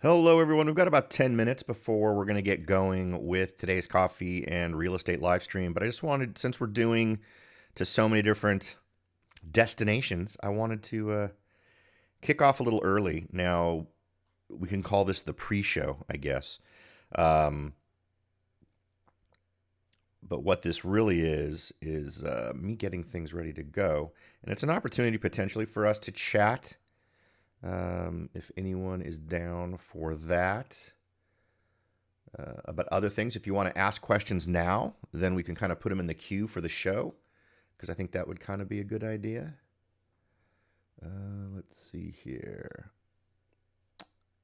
Hello, everyone. We've got about 10 minutes before we're going to get going with today's coffee and real estate live stream. But I just wanted, since we're doing to so many different destinations, I wanted to kick off a little early. Now, we can call this the pre show, I guess. Um, but what this really is me getting things ready to go. And it's an opportunity potentially for us to chat. If anyone is down for that. About other things, if you want to ask questions now, then we can kind of put them in the queue for the show, because I think that would kind of be a good idea. Let's see here.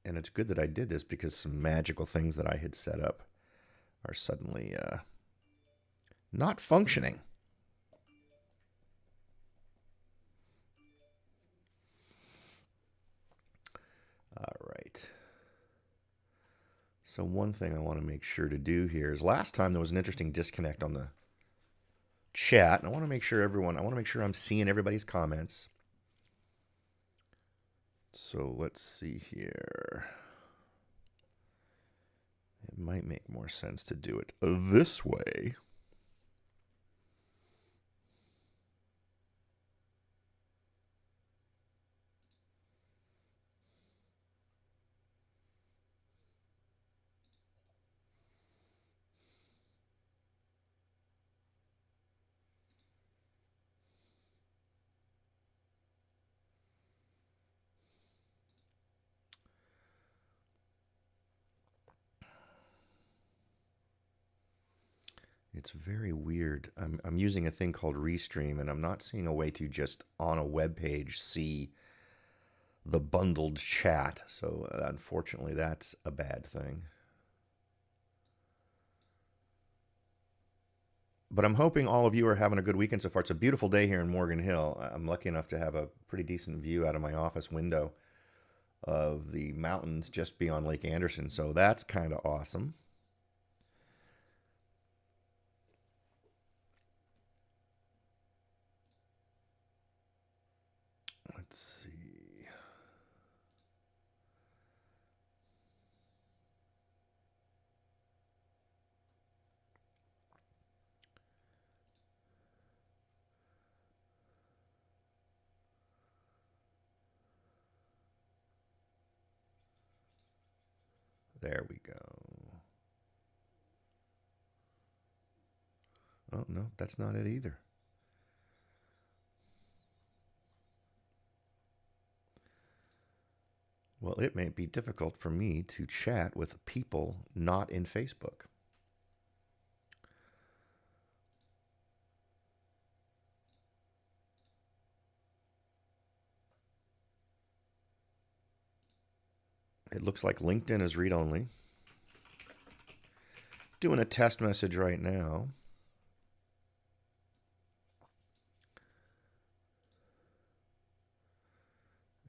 And it's good that I did this because some magical things that I had set up are suddenly not functioning. All right. So one thing I want to make sure to do here is, last time there was an interesting disconnect on the chat, and I want to make sure I'm seeing everybody's comments. So let's see here. It might make more sense to do it this way. It's very weird. I'm using a thing called Restream, and I'm not seeing a way to just on a web page see the bundled chat. So unfortunately, that's a bad thing. But I'm hoping all of you are having a good weekend so far. It's a beautiful day here in Morgan Hill. I'm lucky enough to have a pretty decent view out of my office window of the mountains just beyond Lake Anderson. So that's kind of awesome. Let's see. There we go. Oh, no, that's not it either. Well, it may be difficult for me to chat with people not in Facebook. It looks like LinkedIn is read-only. Doing a test message right now.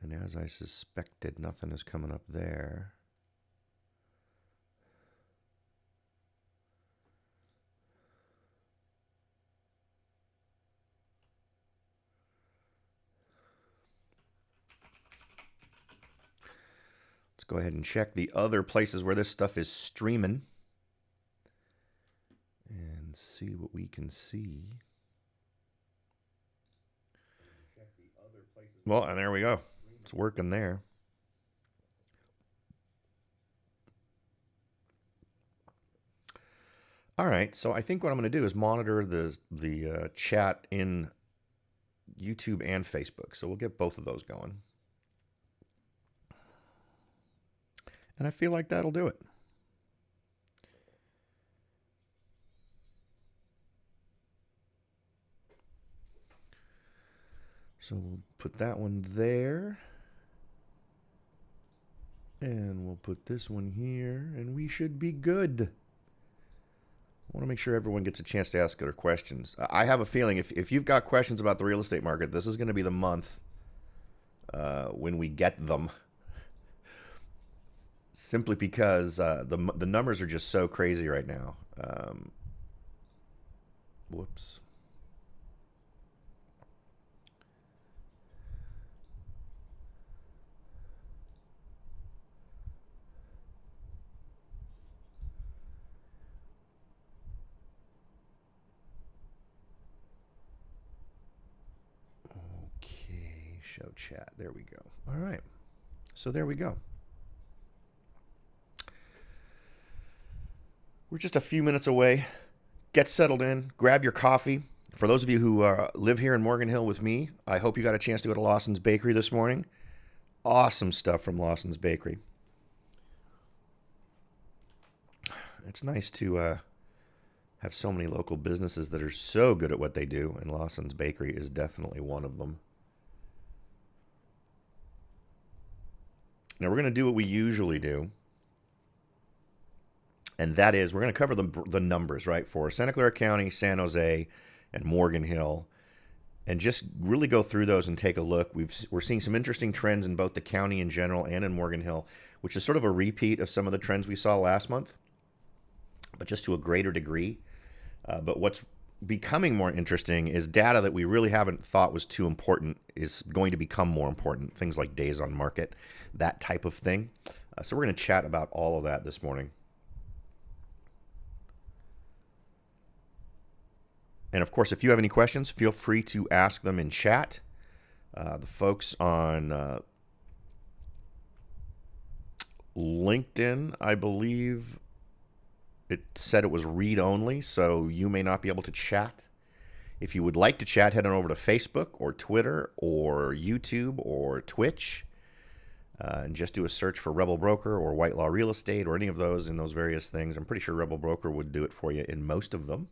And as I suspected, nothing is coming up there. Let's go ahead and check the other places where this stuff is streaming and see what we can see. Well, and there we go. It's working there. All right, so I think what I'm going to do is monitor the chat in YouTube and Facebook. So we'll get both of those going. And I feel like that'll do it. So we'll put that one there. And we'll put this one here, and we should be good. I want to make sure everyone gets a chance to ask their questions. I have a feeling if you've got questions about the real estate market, this is going to be the month when we get them. Simply because the numbers are just so crazy right now. Whoops. chat. There we go. All right. So there we go. We're just a few minutes away. Get settled in. Grab your coffee. For those of you who live here in Morgan Hill with me, I hope you got a chance to go to Lawson's Bakery this morning. Awesome stuff from Lawson's Bakery. It's nice to have so many local businesses that are so good at what they do, and Lawson's Bakery is definitely one of them. Now we're going to do what we usually do, and that is we're going to cover the numbers, right, for Santa Clara County, San Jose, and Morgan Hill, and just really go through those and take a look. We're seeing some interesting trends in both the county in general and in Morgan Hill, which is sort of a repeat of some of the trends we saw last month, but just to a greater degree. But what's becoming more interesting is data that we really haven't thought was too important is going to become more important. Things like days on market, that type of thing. So we're going to chat about all of that this morning. And of course, if you have any questions, feel free to ask them in chat. The folks on LinkedIn, I believe, it said it was read only, so you may not be able to chat. If you would like to chat, head on over to Facebook or Twitter or YouTube or Twitch, and just do a search for Rebel Broker or White Law Real Estate or any of those in those various things. I'm pretty sure Rebel Broker would do it for you in most of them.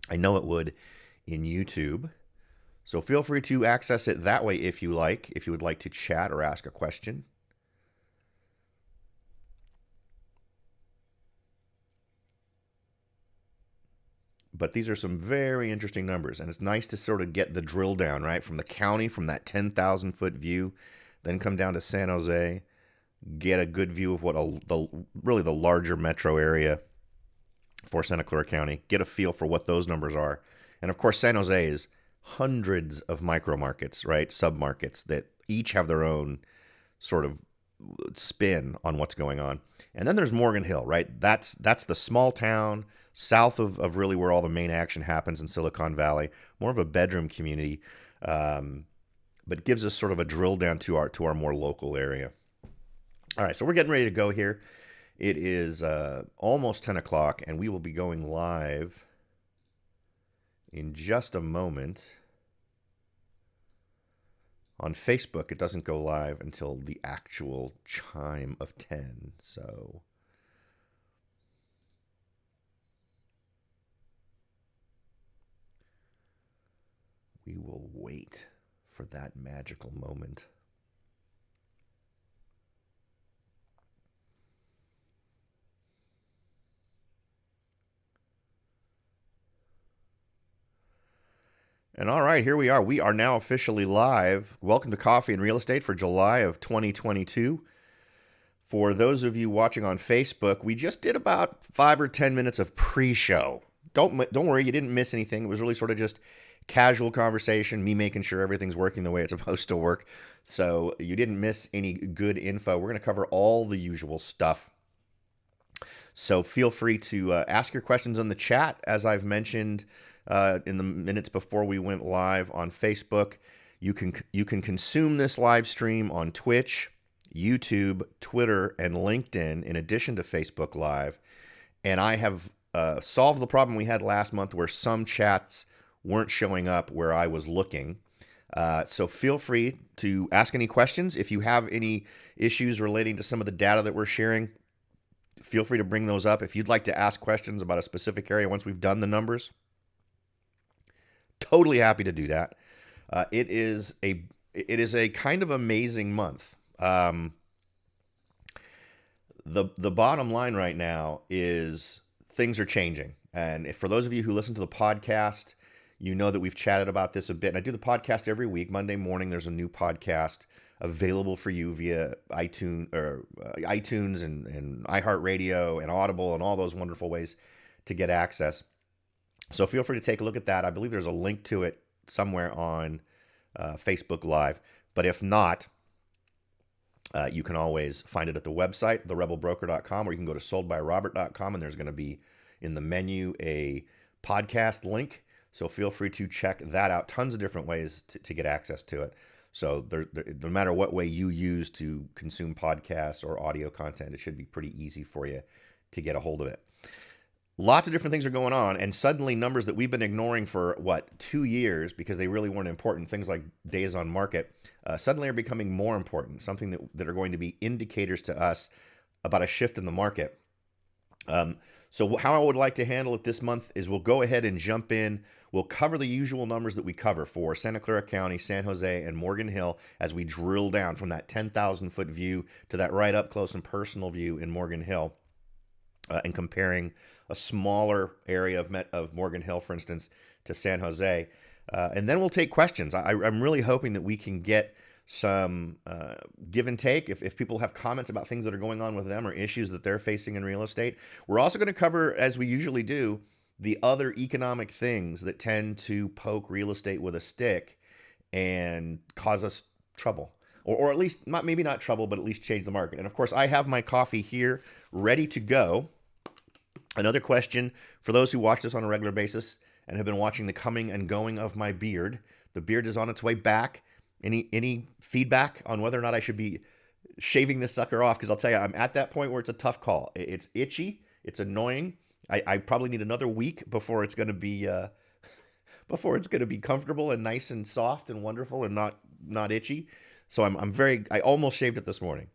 I know it would in YouTube. So feel free to access it that way if you like, if you would like to chat or ask a question. But these are some very interesting numbers, and it's nice to sort of get the drill down, right, from the county, from that 10,000-foot view, then come down to San Jose, get a good view of what really the larger metro area for Santa Clara County, get a feel for what those numbers are. And of course, San Jose is hundreds of micro markets, right, sub-markets that each have their own sort of spin on what's going on. And then there's Morgan Hill, right? That's the small town south of really where all the main action happens in Silicon Valley, more of a bedroom community, but gives us sort of a drill down to our more local area. All right, so we're getting ready to go here. It is almost 10 o'clock, and we will be going live in just a moment. On Facebook, it doesn't go live until the actual chime of 10, so we will wait for that magical moment. And all right, here we are. We are now officially live. Welcome to Coffee and Real Estate for July of 2022. For those of you watching on Facebook, we just did about 5 or 10 minutes of pre-show. Don't worry, you didn't miss anything. It was really sort of just casual conversation, me making sure everything's working the way it's supposed to work. So you didn't miss any good info. We're going to cover all the usual stuff. So feel free to ask your questions in the chat, as I've mentioned in the minutes before we went live on Facebook. You can consume this live stream on Twitch, YouTube, Twitter, and LinkedIn in addition to Facebook Live. And I have solved the problem we had last month where some chats weren't showing up where I was looking. So feel free to ask any questions. If you have any issues relating to some of the data that we're sharing, feel free to bring those up. If you'd like to ask questions about a specific area once we've done the numbers, totally happy to do that. It is a kind of amazing month. The bottom line right now is things are changing. And for those of you who listen to the podcast, you know that we've chatted about this a bit. And I do the podcast every week. Monday morning, there's a new podcast available for you via iTunes and iHeartRadio and Audible and all those wonderful ways to get access. So feel free to take a look at that. I believe there's a link to it somewhere on Facebook Live. But if not, you can always find it at the website, therebelbroker.com, or you can go to soldbyrobert.com, and there's going to be in the menu a podcast link. So feel free to check that out. Tons of different ways to get access to it. So no matter what way you use to consume podcasts or audio content, it should be pretty easy for you to get a hold of it. Lots of different things are going on, and suddenly numbers that we've been ignoring for, 2 years because they really weren't important, things like days on market, suddenly are becoming more important, something that are going to be indicators to us about a shift in the market. So how I would like to handle it this month is we'll go ahead and jump in. We'll cover the usual numbers that we cover for Santa Clara County, San Jose, and Morgan Hill as we drill down from that 10,000-foot view to that right up close and personal view in Morgan Hill, and comparing a smaller area of Morgan Hill, for instance, to San Jose. And then we'll take questions. I'm really hoping that we can get some give and take if people have comments about things that are going on with them or issues that they're facing in real estate. We're also going to cover, as we usually do, the other economic things that tend to poke real estate with a stick and cause us trouble. Or at least, maybe not trouble, but at least change the market. And of course, I have my coffee here ready to go. Another question for those who watch this on a regular basis and have been watching the coming and going of my beard. The beard is on its way back. Any feedback on whether or not I should be shaving this sucker off? Because I'll tell you, I'm at that point where it's a tough call. It's itchy. It's annoying. I probably need another week before it's going to be comfortable and nice and soft and wonderful and not itchy. So I almost shaved it this morning.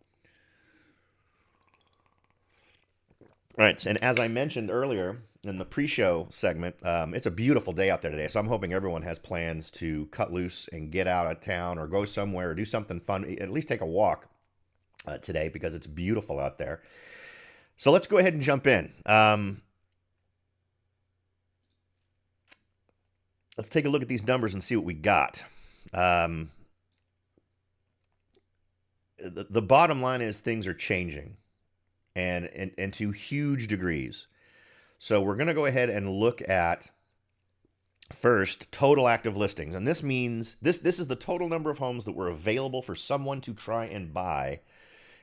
All right, and as I mentioned earlier in the pre-show segment, it's a beautiful day out there today, so I'm hoping everyone has plans to cut loose and get out of town or go somewhere or do something fun, at least take a walk today because it's beautiful out there. So let's go ahead and jump in. Let's take a look at these numbers and see what we got. The bottom line is things are changing. And to huge degrees. So we're going to go ahead and look at first total active listings. And this means this is the total number of homes that were available for someone to try and buy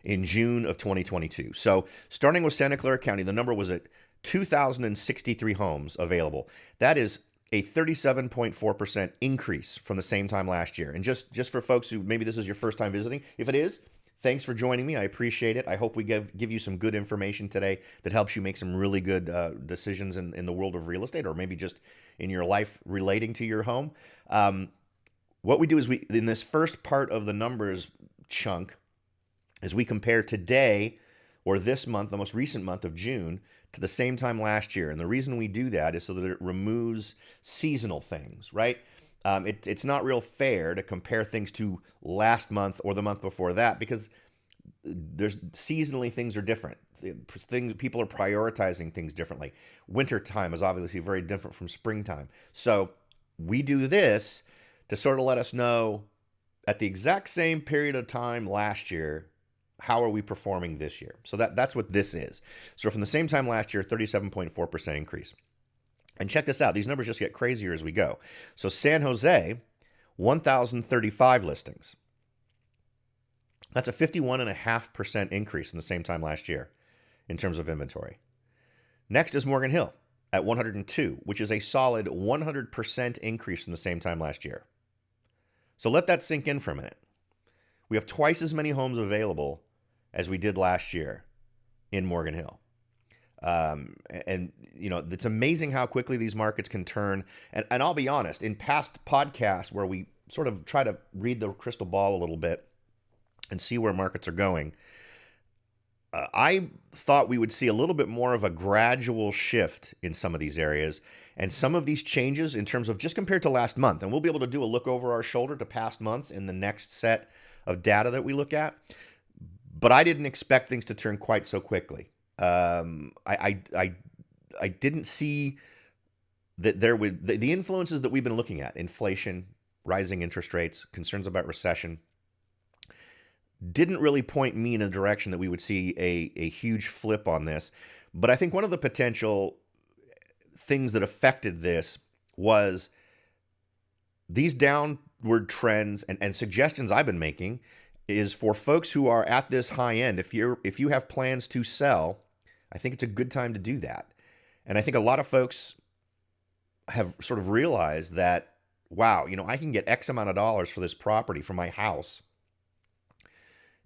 in June of 2022. So starting with Santa Clara County, the number was at 2,063 homes available. That is a 37.4% increase from the same time last year. And just for folks who maybe this is your first time visiting, if it is, thanks for joining me. I appreciate it. I hope we give you some good information today that helps you make some really good decisions in the world of real estate, or maybe just in your life relating to your home. What we do is in this first part of the numbers chunk, is we compare today or this month, the most recent month of June, to the same time last year. And the reason we do that is so that it removes seasonal things, right? It's not real fair to compare things to last month or the month before that because seasonally things are different. People are prioritizing things differently. Wintertime is obviously very different from springtime. So we do this to sort of let us know at the exact same period of time last year, how are we performing this year? So that's what this is. So from the same time last year, 37.4% increase. And check this out. These numbers just get crazier as we go. So San Jose, 1,035 listings. That's a 51.5% increase from the same time last year in terms of inventory. Next is Morgan Hill at 102, which is a solid 100% increase from the same time last year. So let that sink in for a minute. We have twice as many homes available as we did last year in Morgan Hill. And it's amazing how quickly these markets can turn. And I'll be honest, in past podcasts where we sort of try to read the crystal ball a little bit and see where markets are going, I thought we would see a little bit more of a gradual shift in some of these areas and some of these changes in terms of just compared to last month. And we'll be able to do a look over our shoulder to past months in the next set of data that we look at. But I didn't expect things to turn quite so quickly. I didn't see that there would the influences that we've been looking at, inflation, rising interest rates, concerns about recession, didn't really point me in a direction that we would see a huge flip on this. But I think one of the potential things that affected this was these downward trends and suggestions I've been making is for folks who are at this high end. If you have plans to sell, I think it's a good time to do that. And I think a lot of folks have sort of realized that wow, I can get X amount of dollars for this property, for my house,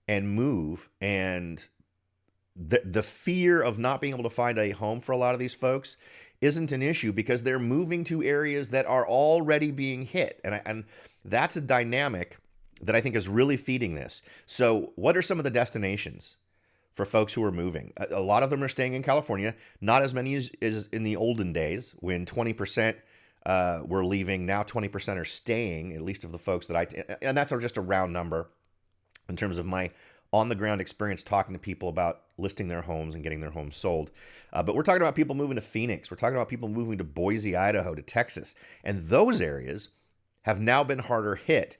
and move. And the fear of not being able to find a home for a lot of these folks isn't an issue because they're moving to areas that are already being hit. And that's a dynamic that I think is really feeding this. So what are some of the destinations for folks who are moving? A lot of them are staying in California, not as many as in the olden days when 20% were leaving. Now 20% are staying, at least of the folks that and that's just a round number in terms of my on-the-ground experience talking to people about listing their homes and getting their homes sold. But we're talking about people moving to Phoenix. We're talking about people moving to Boise, Idaho, to Texas. And those areas have now been harder hit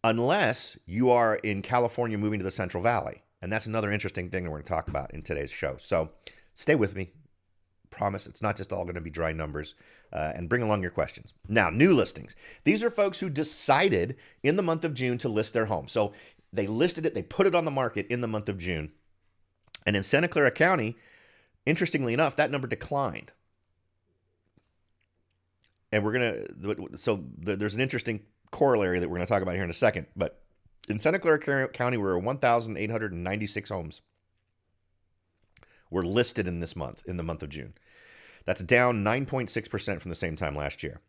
unless you are in California moving to the Central Valley. And that's another interesting thing that we're going to talk about in today's show. So stay with me. Promise it's not just all going to be dry numbers. And bring along your questions. Now, new listings. These are folks who decided in the month of June to list their home. So they listed it, they put it on the market in the month of June. And in Santa Clara County, interestingly enough, that number declined. And there's an interesting corollary that we're going to talk about here in a second. But in Santa Clara County, where 1,896 homes were listed in the month of June. That's down 9.6% from the same time last year.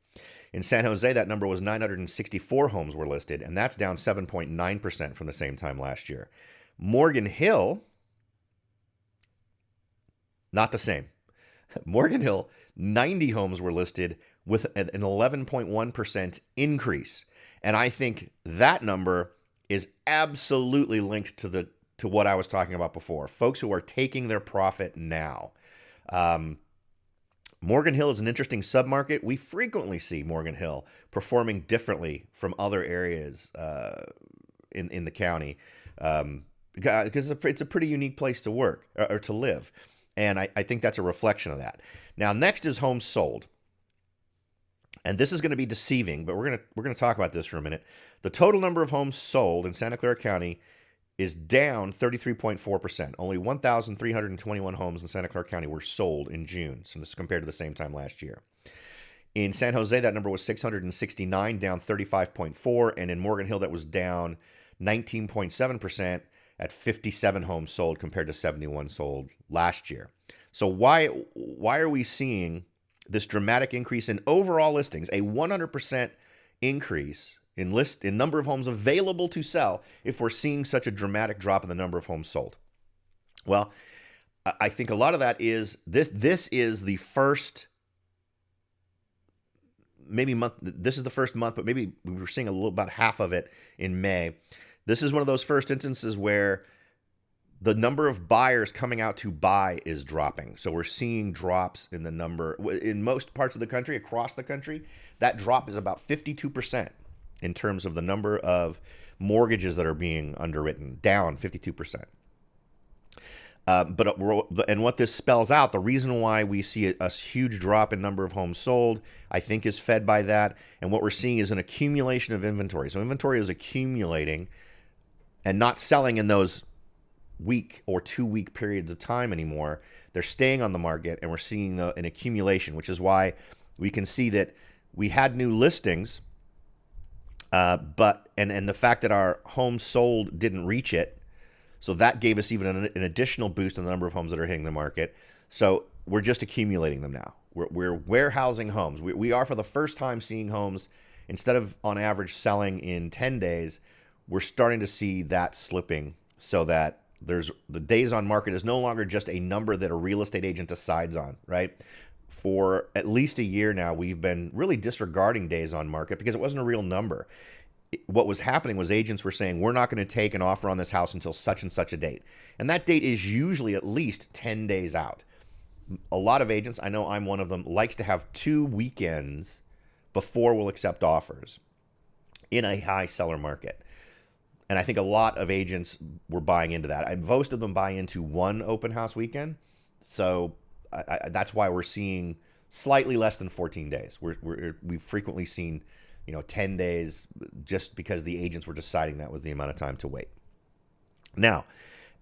In San Jose, that number was 964 homes were listed, and that's down 7.9% from the same time last year. Morgan Hill, not the same. Morgan Hill, 90 homes were listed with an 11.1% increase. And I think that number is absolutely linked to what I was talking about before. Folks who are taking their profit now. Morgan Hill is an interesting submarket. We frequently see Morgan Hill performing differently from other areas in the county because it's a pretty unique place to work or to live. And I think that's a reflection of that. Now, next is homes sold. And this is going to be deceiving, but we're going to talk about this for a minute. The total number of homes sold in Santa Clara County is down 33.4%. Only 1,321 homes in Santa Clara County were sold in June, so this is compared to the same time last year. In San Jose, that number was 669, down 35.4%, and in Morgan Hill, that was down 19.7% at 57 homes sold compared to 71 sold last year. So why are we seeing this dramatic increase in overall listings, a 100% increase in number of homes available to sell if we're seeing such a dramatic drop in the number of homes sold? Well, I think a lot of that is this is the first month. This is the first month, but maybe we were seeing about half of it in May. This is one of those first instances where the number of buyers coming out to buy is dropping. So we're seeing drops in the number in most parts of the country, across the country. That drop is about 52%. In terms of the number of mortgages that are being underwritten, down 52%. And what this spells out, the reason why we see a huge drop in number of homes sold, I think is fed by that. And what we're seeing is an accumulation of inventory. So inventory is accumulating and not selling in those week or 2 week periods of time anymore. They're staying on the market, and we're seeing an accumulation, which is why we can see that we had new listings. But the fact that our homes sold didn't reach it, so that gave us even an additional boost in the number of homes that are hitting the market. So we're just accumulating them now. We're warehousing homes. We are for the first time seeing homes, instead of on average selling in 10 days, we're starting to see that slipping so that the days on market is no longer just a number that a real estate agent decides on, right? For at least a year now, we've been really disregarding days on market because it wasn't a real number. What was happening was agents were saying, we're not going to take an offer on this house until such and such a date. And that date is usually at least 10 days out. A lot of agents, I know I'm one of them, likes to have 2 weekends before we'll accept offers in a high seller market. And I think a lot of agents were buying into that. And most of them buy into one open house weekend. So that's why we're seeing slightly less than 14 days. We've frequently seen 10 days just because the agents were deciding that was the amount of time to wait. Now,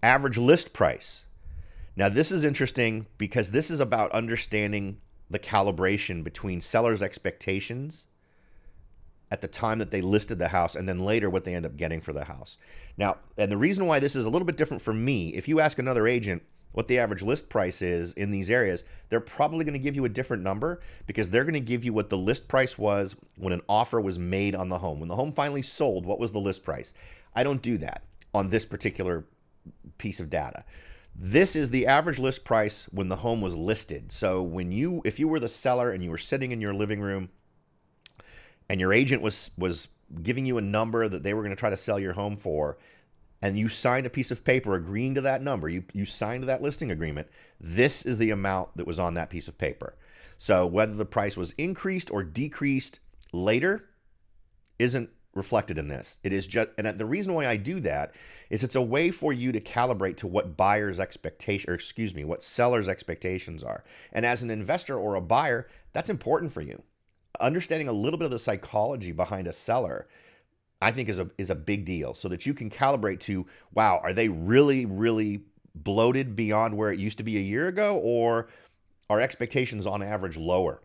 average list price. Now, this is interesting because this is about understanding the calibration between sellers' expectations at the time that they listed the house, and then later what they end up getting for the house. Now, and the reason why this is a little bit different for me, if you ask another agent what the average list price is in these areas, they're probably going to give you a different number, because they're going to give you what the list price was when an offer was made on the home. When the home finally sold, what was the list price? I don't do that on this particular piece of data. This is the average list price when the home was listed. So if you were the seller and you were sitting in your living room and your agent was giving you a number that they were going to try to sell your home for, and you signed a piece of paper agreeing to that number, you signed that listing agreement, this is the amount that was on that piece of paper. So whether the price was increased or decreased later isn't reflected in this. It is just, and the reason why I do that is it's a way for you to calibrate to what what seller's expectations are. And as an investor or a buyer, that's important for you. Understanding a little bit of the psychology behind a seller, I think is a big deal, so that you can calibrate to, wow, are they really, really bloated beyond where it used to be a year ago, or are expectations on average lower?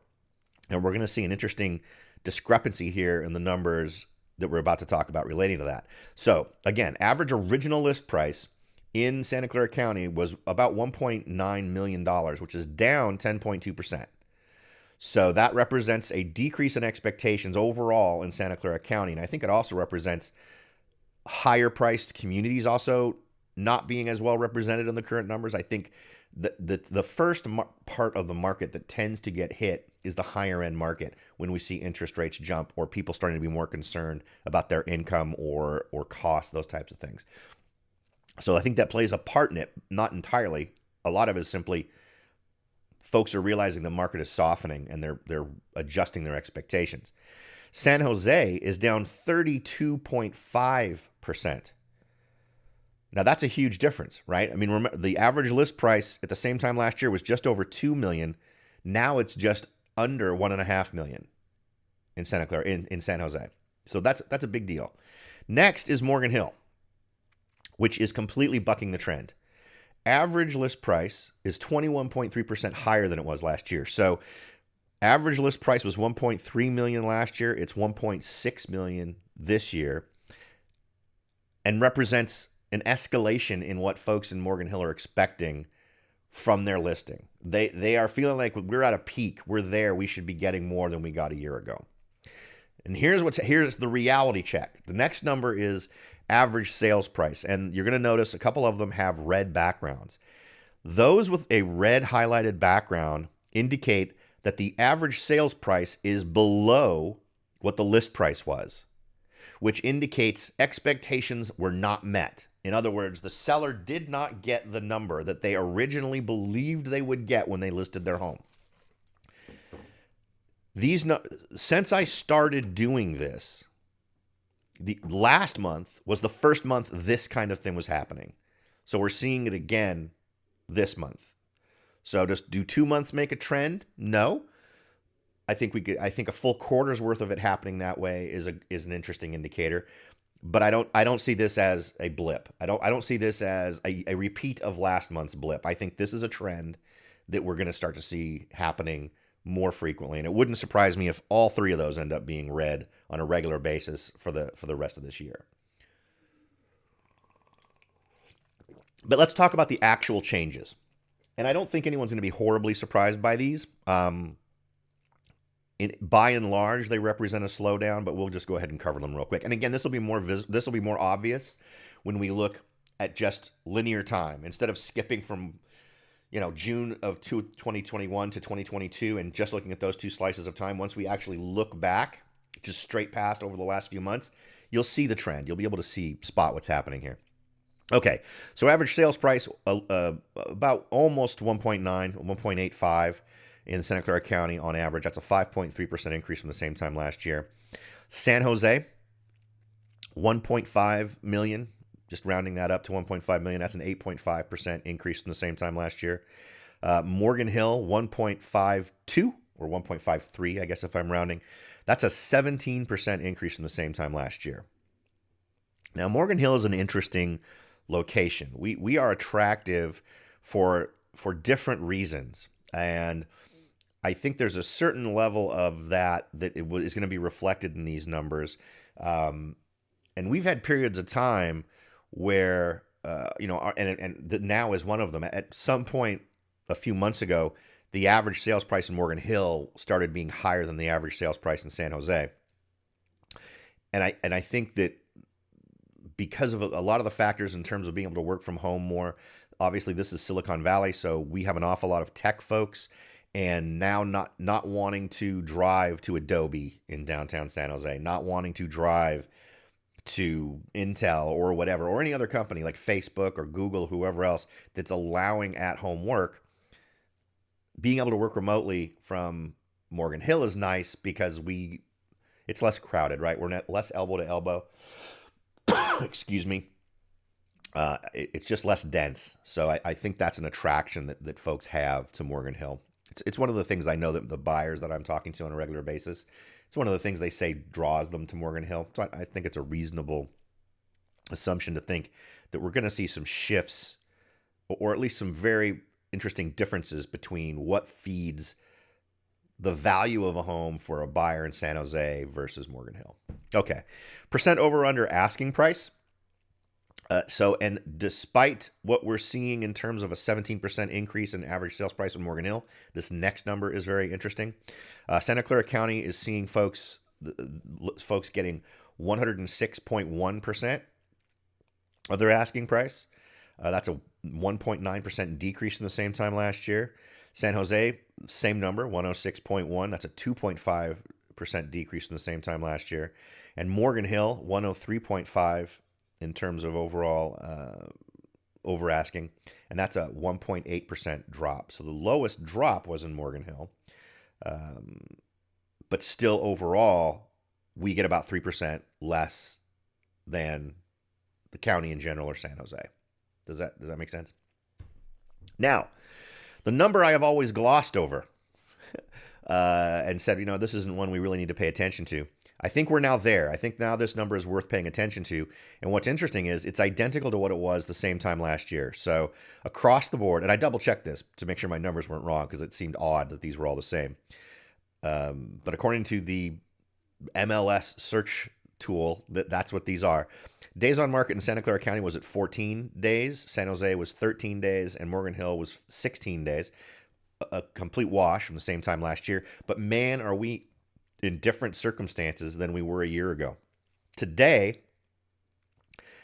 And we're going to see an interesting discrepancy here in the numbers that we're about to talk about relating to that. So again, average original list price in Santa Clara County was about $1.9 million, which is down 10.2%. So that represents a decrease in expectations overall in Santa Clara County. And I think it also represents higher priced communities also not being as well represented in the current numbers. I think the first part of the market that tends to get hit is the higher end market when we see interest rates jump, or people starting to be more concerned about their income or cost, those types of things. So I think that plays a part in it, not entirely. A lot of it is simply folks are realizing the market is softening and they're adjusting their expectations. San Jose is down 32.5%. Now that's a huge difference, right? I mean, remember, the average list price at the same time last year was just over $2 million. Now it's just under $1.5 million in Santa Clara, in San Jose. So that's a big deal. Next is Morgan Hill, which is completely bucking the trend. Average list price is 21.3% higher than it was last year. So average list price was $1.3 million last year. It's $1.6 million this year, and represents an escalation in what folks in Morgan Hill are expecting from their listing. They are feeling like we're at a peak. We're there. We should be getting more than we got a year ago. And here's the reality check. The next number is average sales price. And you're going to notice a couple of them have red backgrounds. Those with a red highlighted background indicate that the average sales price is below what the list price was, which indicates expectations were not met. In other words, the seller did not get the number that they originally believed they would get when they listed their home. Since I started doing this, the last month was the first month this kind of thing was happening. So we're seeing it again this month. So does do 2 months make a trend? No. I think a full quarter's worth of it happening that way is an interesting indicator. But I don't see this as a blip. I don't see this as a repeat of last month's blip. I think this is a trend that we're going to start to see happening more frequently, and it wouldn't surprise me if all three of those end up being red on a regular basis for the rest of this year. But let's talk about the actual changes. And I don't think anyone's going to be horribly surprised by these. By and large, they represent a slowdown, but we'll just go ahead and cover them real quick. And again, this will be more obvious when we look at just linear time instead of skipping from June of 2021 to 2022 and just looking at those two slices of time. Once we actually look back, just straight past over the last few months, you'll see the trend. You'll be able to spot what's happening here. Okay, so average sales price about almost 1.85 in Santa Clara County on average. That's a 5.3% increase from the same time last year. San Jose, 1.5 million. Just rounding that up to 1.5 million, that's an 8.5% increase from the same time last year. Morgan Hill, 1.52 or 1.53, I guess if I'm rounding. That's a 17% increase from the same time last year. Now, Morgan Hill is an interesting location. We are attractive for different reasons. And I think there's a certain level of that is going to be reflected in these numbers. And we've had periods of time where, now is one of them. At some point a few months ago, the average sales price in Morgan Hill started being higher than the average sales price in San Jose. And I think that because of a lot of the factors in terms of being able to work from home more, obviously this is Silicon Valley, so we have an awful lot of tech folks, and now not wanting to drive to Adobe in downtown San Jose, not wanting to drive to Intel or whatever, or any other company like Facebook or Google, whoever else that's allowing at-home work. Being able to work remotely from Morgan Hill is nice because it's less crowded, right? We're not less elbow to elbow. Excuse me. It's just less dense. So I think that's an attraction that folks have to Morgan Hill. It's one of the things I know that the buyers that I'm talking to on a regular basis, it's one of the things they say draws them to Morgan Hill. So I think it's a reasonable assumption to think that we're going to see some shifts, or at least some very interesting differences between what feeds the value of a home for a buyer in San Jose versus Morgan Hill. Okay. Percent over under asking price. And despite what we're seeing in terms of a 17% increase in average sales price in Morgan Hill, this next number is very interesting. Santa Clara County is seeing folks getting 106.1% of their asking price. That's a 1.9% decrease from the same time last year. San Jose, same number, 106.1. That's a 2.5% decrease from the same time last year. And Morgan Hill, 103.5 in terms of overall over asking, and that's a 1.8% drop. So the lowest drop was in Morgan Hill, but still overall, we get about 3% less than the county in general or San Jose. Does that make sense? Now, the number I have always glossed over and said, this isn't one we really need to pay attention to. I think we're now there. I think now this number is worth paying attention to. And what's interesting is it's identical to what it was the same time last year. So across the board, and I double checked this to make sure my numbers weren't wrong because it seemed odd that these were all the same. But according to the MLS search tool, that's what these are. Days on market in Santa Clara County was at 14 days. San Jose was 13 days, and Morgan Hill was 16 days. A complete wash from the same time last year. But man, are we in different circumstances than we were a year ago. Today,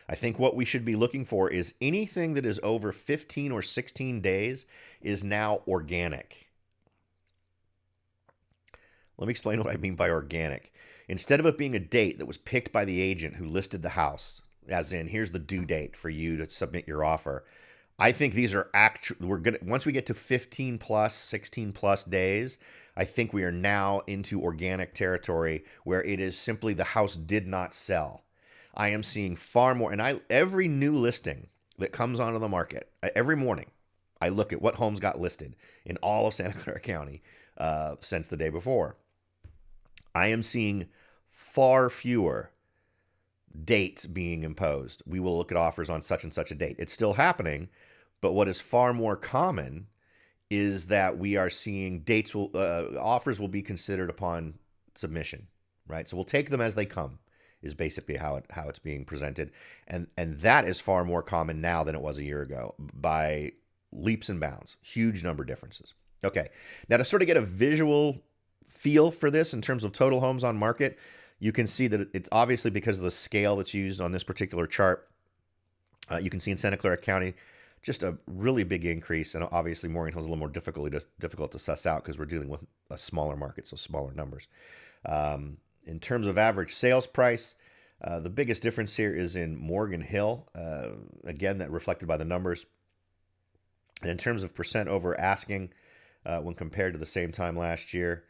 I think what we should be looking for is anything that is over 15 or 16 days is now organic. Let me explain what I mean by organic. Instead of it being a date that was picked by the agent who listed the house, as in here's the due date for you to submit your offer, I think these are once we get to 15 plus, 16 plus days, I think we are now into organic territory where it is simply the house did not sell. I am seeing far more, and every new listing that comes onto the market, every morning, I look at what homes got listed in all of Santa Clara County since the day before. I am seeing far fewer dates being imposed. We will look at offers on such and such a date. It's still happening, but what is far more common is that we are seeing offers will be considered upon submission, right? So we'll take them as they come is basically how it's being presented. And that is far more common now than it was a year ago by leaps and bounds, huge number differences. Okay, now to sort of get a visual feel for this in terms of total homes on market, you can see that it's obviously because of the scale that's used on this particular chart. You can see in Santa Clara County, just a really big increase, and obviously Morgan Hill is a little more difficult to suss out because we're dealing with a smaller market, so smaller numbers. In terms of average sales price, the biggest difference here is in Morgan Hill. Again, that reflected by the numbers. And in terms of percent over asking, when compared to the same time last year,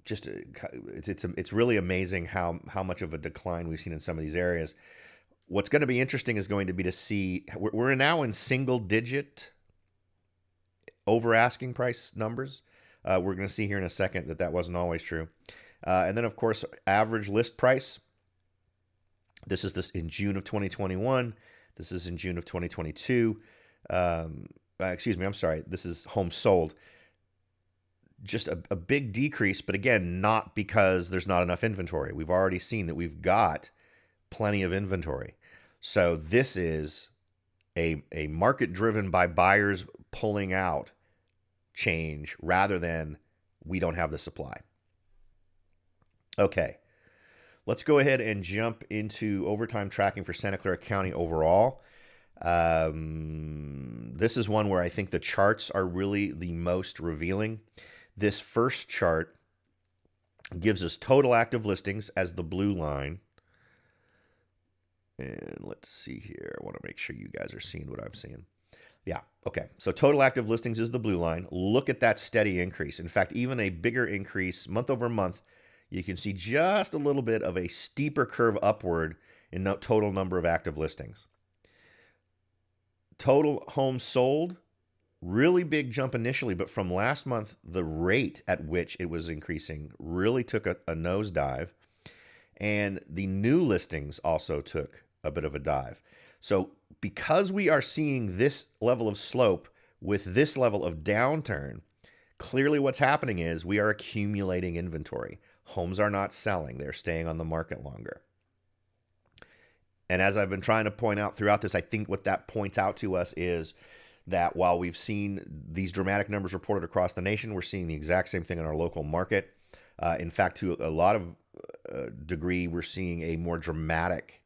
it's really amazing how much of a decline we've seen in some of these areas. What's going to be interesting is going to be to see we're now in single digit over asking price numbers. We're going to see here in a second that wasn't always true. And then of course, average list price. This is in June of 2021. This is in June of 2022. excuse me, I'm sorry, this is homes sold. Just a big decrease, but again, not because there's not enough inventory. We've already seen that we've got plenty of inventory. So this is a market driven by buyers pulling out change rather than we don't have the supply. Okay, let's go ahead and jump into overtime tracking for Santa Clara County overall. This is one where I think the charts are really the most revealing. This first chart gives us total active listings as the blue line. And let's see here. I want to make sure you guys are seeing what I'm seeing. Yeah, okay. So total active listings is the blue line. Look at that steady increase. In fact, even a bigger increase month over month. You can see just a little bit of a steeper curve upward in total number of active listings. Total homes sold, really big jump initially, but from last month, the rate at which it was increasing really took a nosedive. And the new listings also took a bit of a dive. So because we are seeing this level of slope with this level of downturn, clearly what's happening is we are accumulating inventory. Homes are not selling. They're staying on the market longer. And as I've been trying to point out throughout this, I think what that points out to us is that while we've seen these dramatic numbers reported across the nation, we're seeing the exact same thing in our local market. In fact, to a lot of degree, we're seeing a more dramatic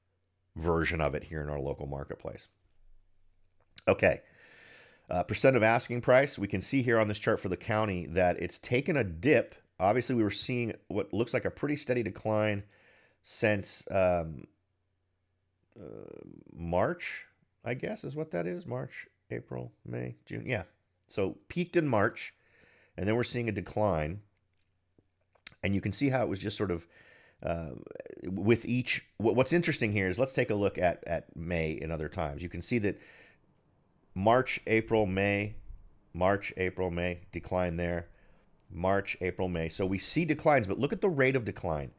version of it here in our local marketplace. Okay. Percent of asking price, we can see here on this chart for the county that it's taken a dip. Obviously, we were seeing what looks like a pretty steady decline since March, I guess is what that is. March, April, May, June. Yeah. So peaked in March, and then we're seeing a decline. And you can see how it was just sort of with each. What's interesting here is let's take a look at May and other times. You can see that March, April, May, decline there. March, April, May. So we see declines, but look at the rate of decline.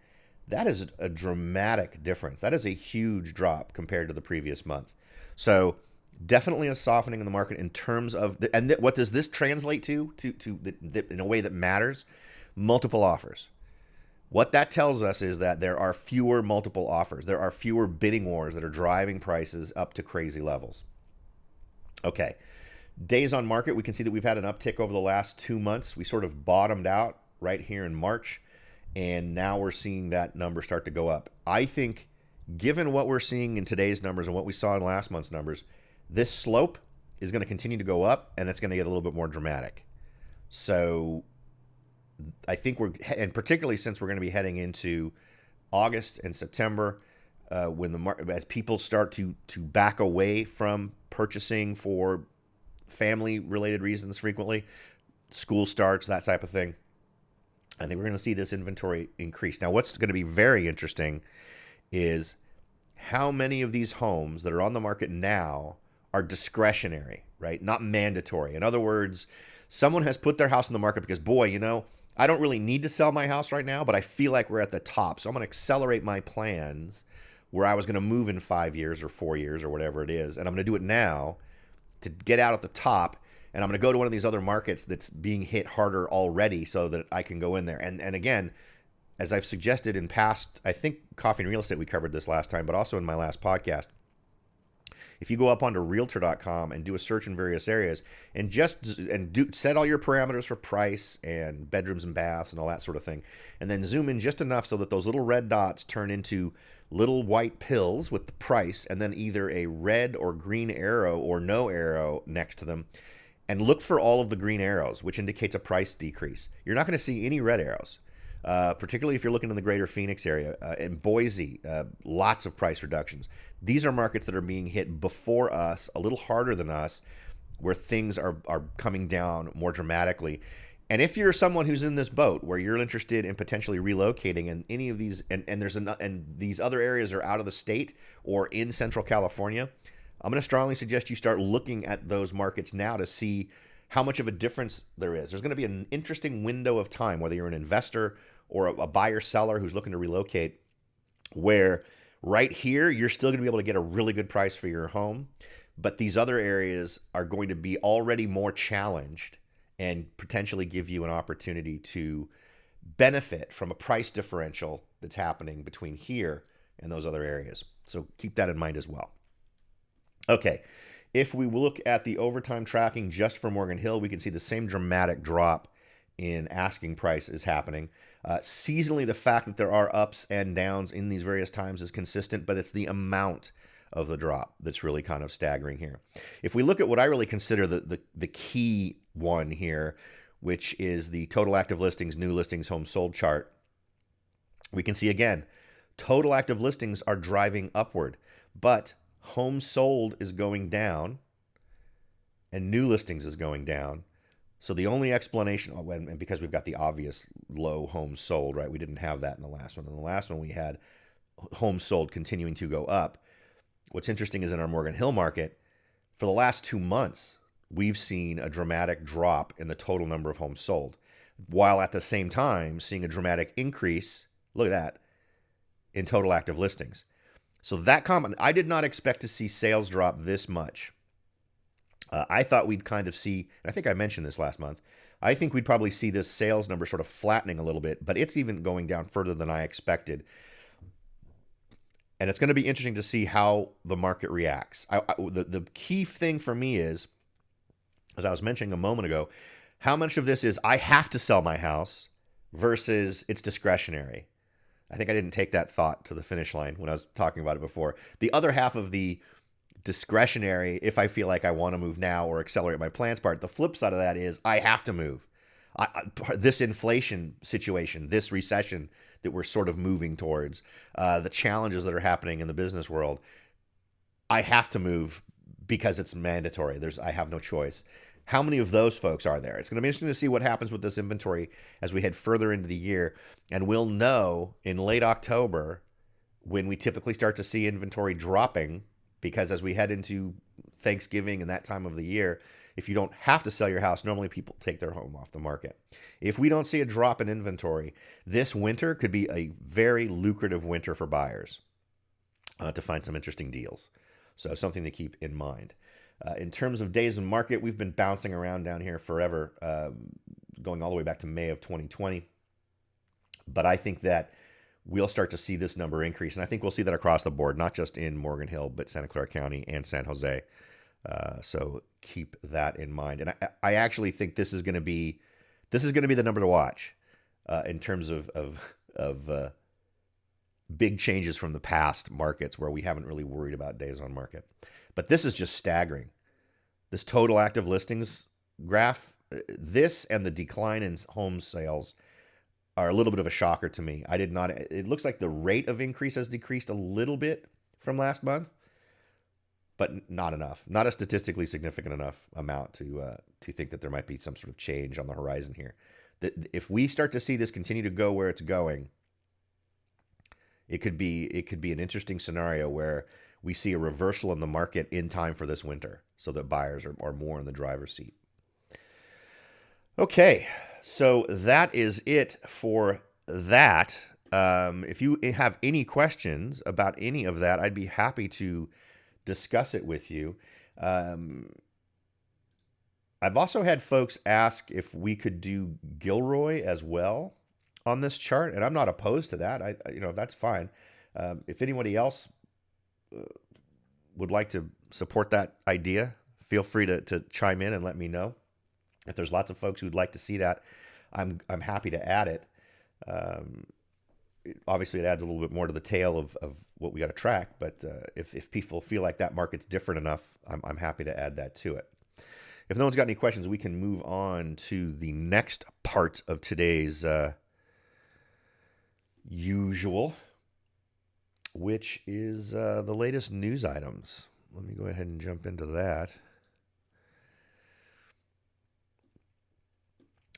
That is a dramatic difference. That is a huge drop compared to the previous month. So definitely a softening in the market in terms of, what does this translate to in a way that matters? Multiple offers. What that tells us is that there are fewer multiple offers. There are fewer bidding wars that are driving prices up to crazy levels. Okay. Days on market, we can see that we've had an uptick over the last 2 months. We sort of bottomed out right here in March, and now we're seeing that number start to go up. I think given what we're seeing in today's numbers and what we saw in last month's numbers, this slope is going to continue to go up, and it's going to get a little bit more dramatic. So I think and particularly since we're going to be heading into August and September, when as people start to back away from purchasing for family-related reasons frequently, school starts, that type of thing, I think we're going to see this inventory increase. Now, what's going to be very interesting is how many of these homes that are on the market now are discretionary, right? Not mandatory. In other words, someone has put their house on the market because, boy, I don't really need to sell my house right now, but I feel like we're at the top. So I'm going to accelerate my plans where I was going to move in 5 years or 4 years or whatever it is. And I'm going to do it now to get out at the top. And I'm going to go to one of these other markets that's being hit harder already so that I can go in there. And again, as I've suggested in past, I think Coffee and Real Estate, we covered this last time, but also in my last podcast, if you go up onto realtor.com and do a search in various areas and set all your parameters for price and bedrooms and baths and all that sort of thing, and then zoom in just enough so that those little red dots turn into little white pills with the price, and then either a red or green arrow or no arrow next to them, and look for all of the green arrows, which indicates a price decrease. You're not going to see any red arrows, particularly if you're looking in the greater Phoenix area. In Boise, lots of price reductions. These are markets that are being hit before us, a little harder than us, where things are coming down more dramatically. And if you're someone who's in this boat where you're interested in potentially relocating in any of these, and these other areas are out of the state or in Central California, I'm going to strongly suggest you start looking at those markets now to see how much of a difference there is. There's going to be an interesting window of time, whether you're an investor or a buyer-seller who's looking to relocate, where right here, you're still going to be able to get a really good price for your home. but these other areas are going to be already more challenged and potentially give you an opportunity to benefit from a price differential that's happening between here and those other areas. So keep that in mind as well. Okay, if we look at the overtime tracking just for Morgan Hill, we can see the same dramatic drop in asking price is happening. Seasonally, the fact that there are ups and downs in these various times is consistent, but it's the amount of the drop that's really kind of staggering here. If we look at what I really consider the key one here, which is the total active listings, new listings, homes sold chart, we can see again, total active listings are driving upward, but homes sold is going down and new listings is going down. So the only explanation, and because we've got the obvious low homes sold, right? We didn't have that in the last one. In the last one, we had homes sold continuing to go up. What's interesting is in our Morgan Hill market, for the last 2 months, we've seen a dramatic drop in the total number of homes sold, while at the same time seeing a dramatic increase, look at that, in total active listings. So that comment, I did not expect to see sales drop this much. I thought we'd kind of see, and I think I mentioned this last month, I think we'd probably see this sales number sort of flattening a little bit, but it's even going down further than I expected. And it's going to be interesting to see how the market reacts. The key thing for me is, as I was mentioning a moment ago, how much of this is I have to sell my house versus it's discretionary. I think I didn't take that thought to the finish line when I was talking about it before. The other half of the discretionary, if I feel like I want to move now or accelerate my plans part, the flip side of that is I have to move. This inflation situation, this recession that we're sort of moving towards, the challenges that are happening in the business world, I have to move because it's mandatory. I have no choice. How many of those folks are there? It's going to be interesting to see what happens with this inventory as we head further into the year. And we'll know in late October when we typically start to see inventory dropping, because as we head into Thanksgiving and that time of the year, if you don't have to sell your house, normally people take their home off the market. If we don't see a drop in inventory, this winter could be a very lucrative winter for buyers to find some interesting deals. So something to keep in mind. In terms of days in market, we've been bouncing around down here forever, going all the way back to May of 2020. But I think that we'll start to see this number increase. And I think we'll see that across the board, not just in Morgan Hill, but Santa Clara County and San Jose. So keep that in mind. And I actually think this is going to be the number to watch in terms of big changes from the past markets where we haven't really worried about days on market. But this is just staggering. This total active listings graph, this and the decline in home sales are a little bit of a shocker to me. It looks like the rate of increase has decreased a little bit from last month, but not enough. Not a statistically significant enough amount to think that there might be some sort of change on the horizon here. That if we start to see this continue to go where it's going, it could be an interesting scenario where we see a reversal in the market in time for this winter so that buyers are more in the driver's seat. Okay, so that is it for that. If you have any questions about any of that, I'd be happy to discuss it with you. I've also had folks ask if we could do Gilroy as well on this chart, and I'm not opposed to that. That's fine. If anybody else would like to support that idea, feel free to chime in and let me know. If there's lots of folks who'd like to see that, I'm happy to add it. Obviously, it adds a little bit more to the tail of what we got to track, but if people feel like that market's different enough, I'm happy to add that to it. If no one's got any questions, we can move on to the next part of today's usual, which is the latest news items. Let me go ahead and jump into that.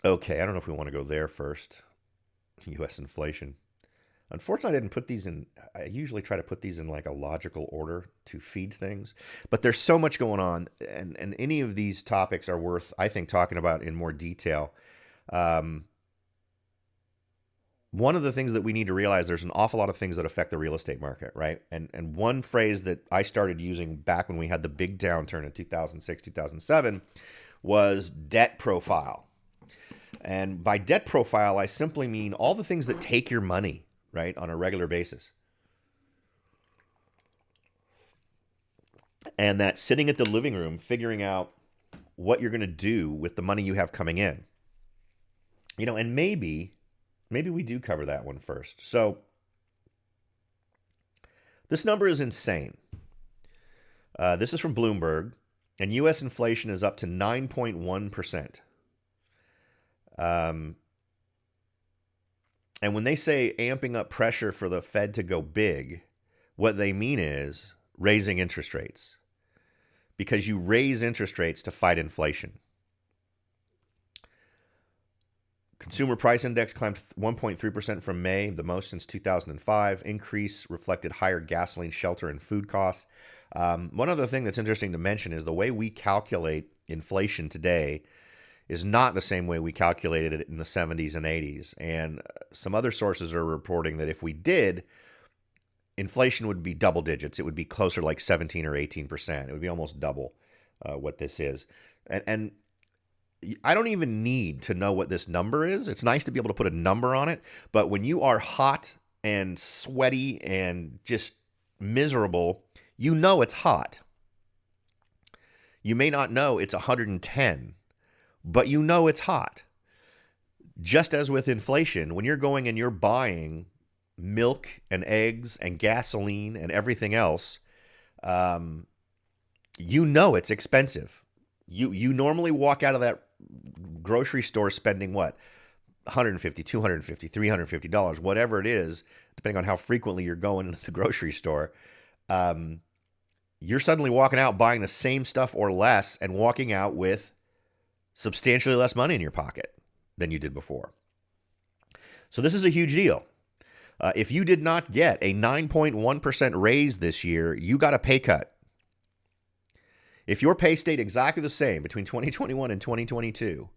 Okay, I don't know if we want to go there first. U.S. inflation. Unfortunately, I didn't put these in. I usually try to put these in like a logical order to feed things, but there's so much going on, and any of these topics are worth, I think, talking about in more detail. one of the things that we need to realize, there's an awful lot of things that affect the real estate market, right? And one phrase that I started using back when we had the big downturn in 2006, 2007 was debt profile. And by debt profile, I simply mean all the things that take your money, right, on a regular basis. And that sitting at the living room, figuring out what you're going to do with the money you have coming in. And maybe we do cover that one first. So this number is insane. This is from Bloomberg, and U.S. inflation is up to 9.1%. And when they say amping up pressure for the Fed to go big, what they mean is raising interest rates, because you raise interest rates to fight inflation. Consumer price index climbed 1.3% from May, the most since 2005. Increase reflected higher gasoline, shelter, and food costs. One other thing that's interesting to mention is the way we calculate inflation today is not the same way we calculated it in the 70s and 80s. And some other sources are reporting that if we did, inflation would be double digits. It would be closer to like 17 or 18%. It would be almost double what this is. And I don't even need to know what this number is. It's nice to be able to put a number on it. But when you are hot and sweaty and just miserable, you know it's hot. You may not know it's 110, but you know it's hot. Just as with inflation, when you're going and you're buying milk and eggs and gasoline and everything else, you know it's expensive. You normally walk out of that grocery store spending what? $150, $250, $350, whatever it is, depending on how frequently you're going into the grocery store. You're suddenly walking out buying the same stuff or less and walking out with substantially less money in your pocket than you did before. So this is a huge deal. If you did not get a 9.1% raise this year, you got a pay cut. If your pay stayed exactly the same between 2021 and 2022,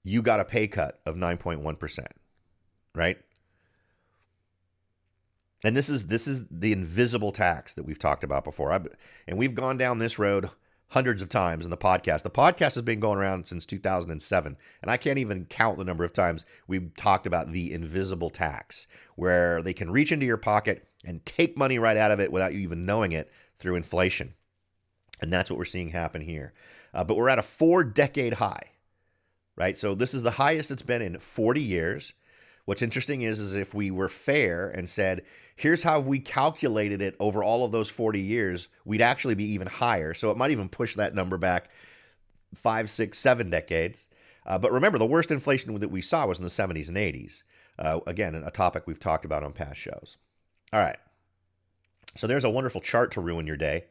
you got a pay cut of 9.1%, right? And this is the invisible tax that we've talked about before. And we've gone down this road hundreds of times in the podcast. The podcast has been going around since 2007, and I can't even count the number of times we've talked about the invisible tax, where they can reach into your pocket and take money right out of it without you even knowing it through inflation. And that's what we're seeing happen here. But we're at a 4-decade high, right? So this is the highest it's been in 40 years. What's interesting is if we were fair and said, here's how we calculated it over all of those 40 years, we'd actually be even higher. So it might even push that number back 5, 6, 7 decades. But remember, the worst inflation that we saw was in the 70s and 80s. Again, a topic we've talked about on past shows. All right. So there's a wonderful chart to ruin your day.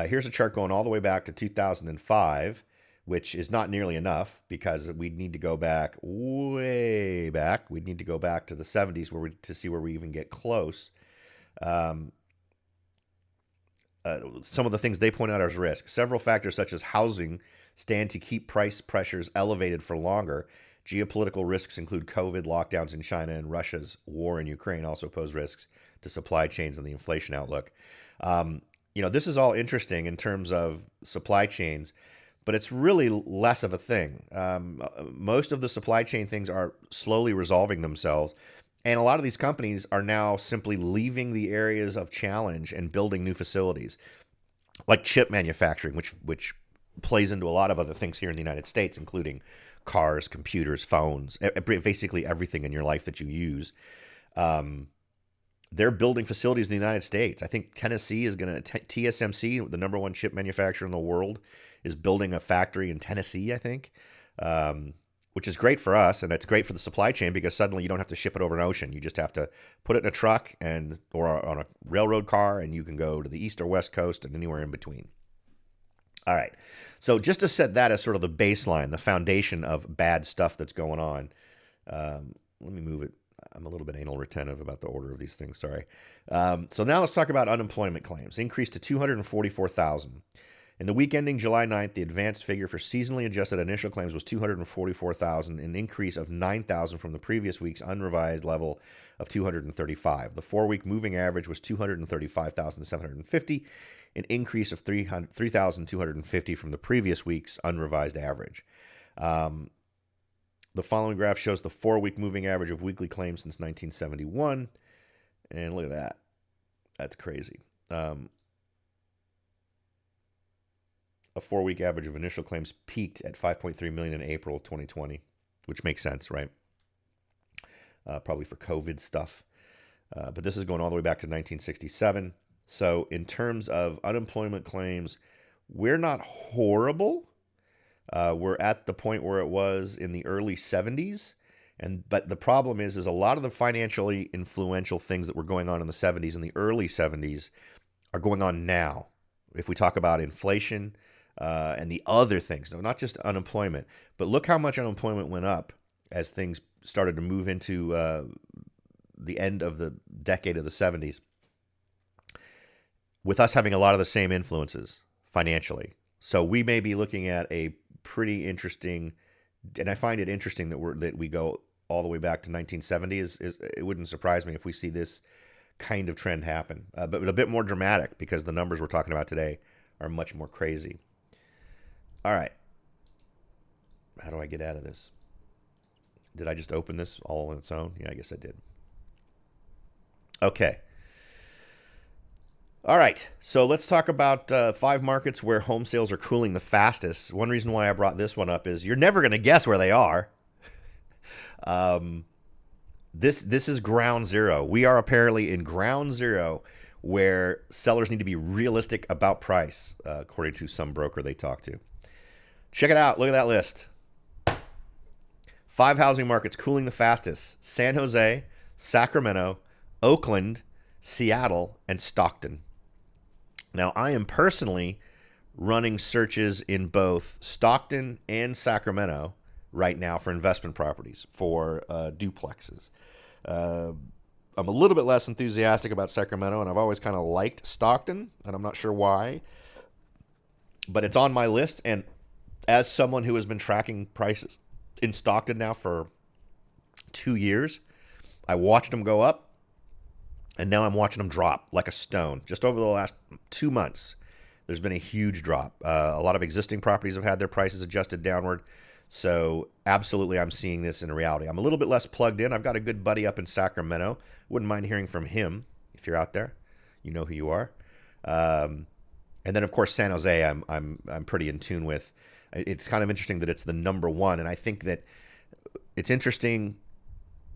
Here's a chart going all the way back to 2005, which is not nearly enough because we'd need to go back way back. We'd need to go back to the 70s to see where we even get close. Some of the things they point out as risks. Several factors such as housing stand to keep price pressures elevated for longer. Geopolitical risks include COVID, lockdowns in China, and Russia's war in Ukraine also pose risks to supply chains and the inflation outlook. This is all interesting in terms of supply chains, but it's really less of a thing. Most of the supply chain things are slowly resolving themselves, and a lot of these companies are now simply leaving the areas of challenge and building new facilities, like chip manufacturing, which plays into a lot of other things here in the United States, including cars, computers, phones, basically everything in your life that you use. They're building facilities in the United States. I think Tennessee is going to, TSMC, the number one chip manufacturer in the world, is building a factory in Tennessee, I think, which is great for us. And it's great for the supply chain because suddenly you don't have to ship it over an ocean. You just have to put it in a truck or on a railroad car, and you can go to the East or West Coast and anywhere in between. All right. So just to set that as sort of the baseline, the foundation of bad stuff that's going on, let me move it. I'm a little bit anal retentive about the order of these things. Sorry. So now let's talk about unemployment claims. Increased to 244,000. In the week ending July 9th, the advanced figure for seasonally adjusted initial claims was 244,000, an increase of 9,000 from the previous week's unrevised level of 235. The 4-week moving average was 235,750, an increase of 3,250 from the previous week's unrevised average. The following graph shows the 4-week moving average of weekly claims since 1971. And look at that. That's crazy. A 4-week average of initial claims peaked at 5.3 million in April 2020, which makes sense, right? Probably for COVID stuff. But this is going all the way back to 1967. So in terms of unemployment claims, we're not horrible. We're at the point where it was in the early 70s. But the problem is a lot of the financially influential things that were going on in the 70s and the early 70s are going on now. If we talk about inflation and the other things, no, not just unemployment, but look how much unemployment went up as things started to move into the end of the decade of the 70s, with us having a lot of the same influences financially. So we may be looking at a pretty interesting, and I find it interesting that we go all the way back to 1970. It wouldn't surprise me if we see this kind of trend happen, but a bit more dramatic because the numbers we're talking about today are much more crazy. All right. How do I get out of this? Did I just open this all on its own? Yeah, I guess I did. Okay. All right. So let's talk about 5 markets where home sales are cooling the fastest. One reason why I brought this one up is you're never going to guess where they are. This is ground zero. We are apparently in ground zero where sellers need to be realistic about price, according to some broker they talk to. Check it out. Look at that list. 5 housing markets cooling the fastest: San Jose, Sacramento, Oakland, Seattle, and Stockton. Now, I am personally running searches in both Stockton and Sacramento right now for investment properties, for duplexes. I'm a little bit less enthusiastic about Sacramento, and I've always kind of liked Stockton, and I'm not sure why, but it's on my list. And as someone who has been tracking prices in Stockton now for 2 years, I watched them go up, and now I'm watching them drop like a stone. Just over the last 2 months, there's been a huge drop. A lot of existing properties have had their prices adjusted downward. So absolutely, I'm seeing this in reality. I'm a little bit less plugged in. I've got a good buddy up in Sacramento. Wouldn't mind hearing from him. If you're out there, you know who you are. And then, of course, San Jose, I'm pretty in tune with. It's kind of interesting that it's the number one, and I think that it's interesting,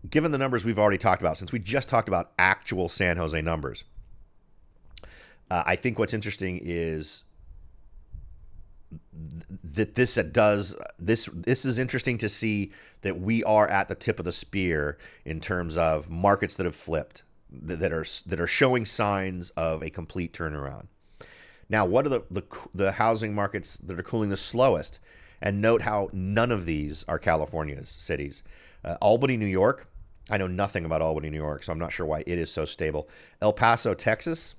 given the numbers we've already talked about, since we just talked about actual San Jose numbers. I think what's interesting is that this is interesting to see that we are at the tip of the spear in terms of markets that have flipped, that are showing signs of a complete turnaround. Now, what are the housing markets that are cooling the slowest? And note how none of these are California's cities. Albany, New York. I know nothing about Albany, New York, so I'm not sure why it is so stable. El Paso, Texas.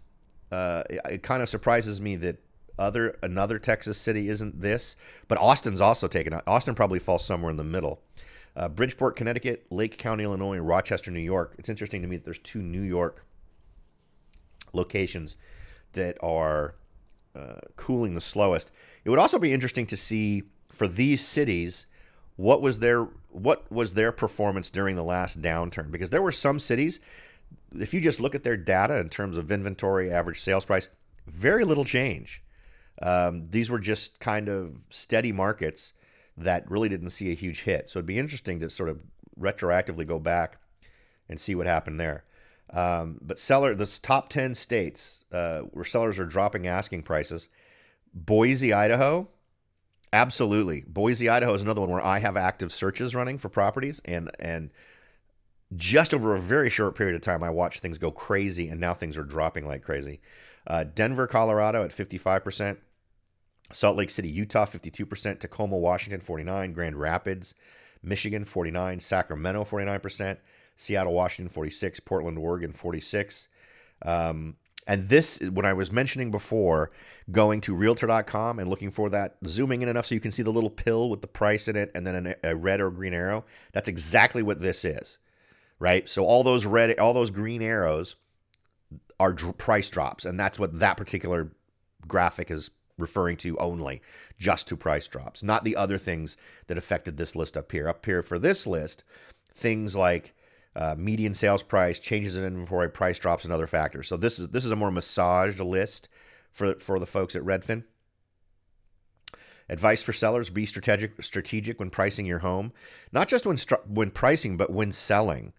It kind of surprises me that another Texas city isn't this, but Austin's also taken out. Austin probably falls somewhere in the middle. Bridgeport, Connecticut, Lake County, Illinois, and Rochester, New York. It's interesting to me that there's 2 New York locations that are cooling the slowest. It would also be interesting to see for these cities what was their performance during the last downturn, because there were some cities, if you just look at their data in terms of inventory, average sales price, very little change. These were just kind of steady markets that really didn't see a huge hit. So it'd be interesting to sort of retroactively go back and see what happened there. But this top 10 states where sellers are dropping asking prices. Boise, Idaho, absolutely. Boise, Idaho is another one where I have active searches running for properties, and just over a very short period of time, I watched things go crazy, and now things are dropping like crazy. Denver, Colorado at 55%. Salt Lake City, Utah, 52%. Tacoma, Washington, 49%. Grand Rapids, Michigan, 49%. Sacramento, 49%. Seattle, Washington, 46%. Portland, Oregon, 46%. And this, when I was mentioning before, going to realtor.com and looking for that, zooming in enough so you can see the little pill with the price in it and then a red or green arrow, that's exactly what this is, right? So all those green arrows are price drops, and that's what that particular graphic is referring to only, just to price drops, not the other things that affected this list up here. Up here for this list, things like median sales price, changes in inventory, price drops, and other factors. So this is a more massaged list for the folks at Redfin. Advice for sellers: be strategic when pricing your home, not just when pricing, but when selling.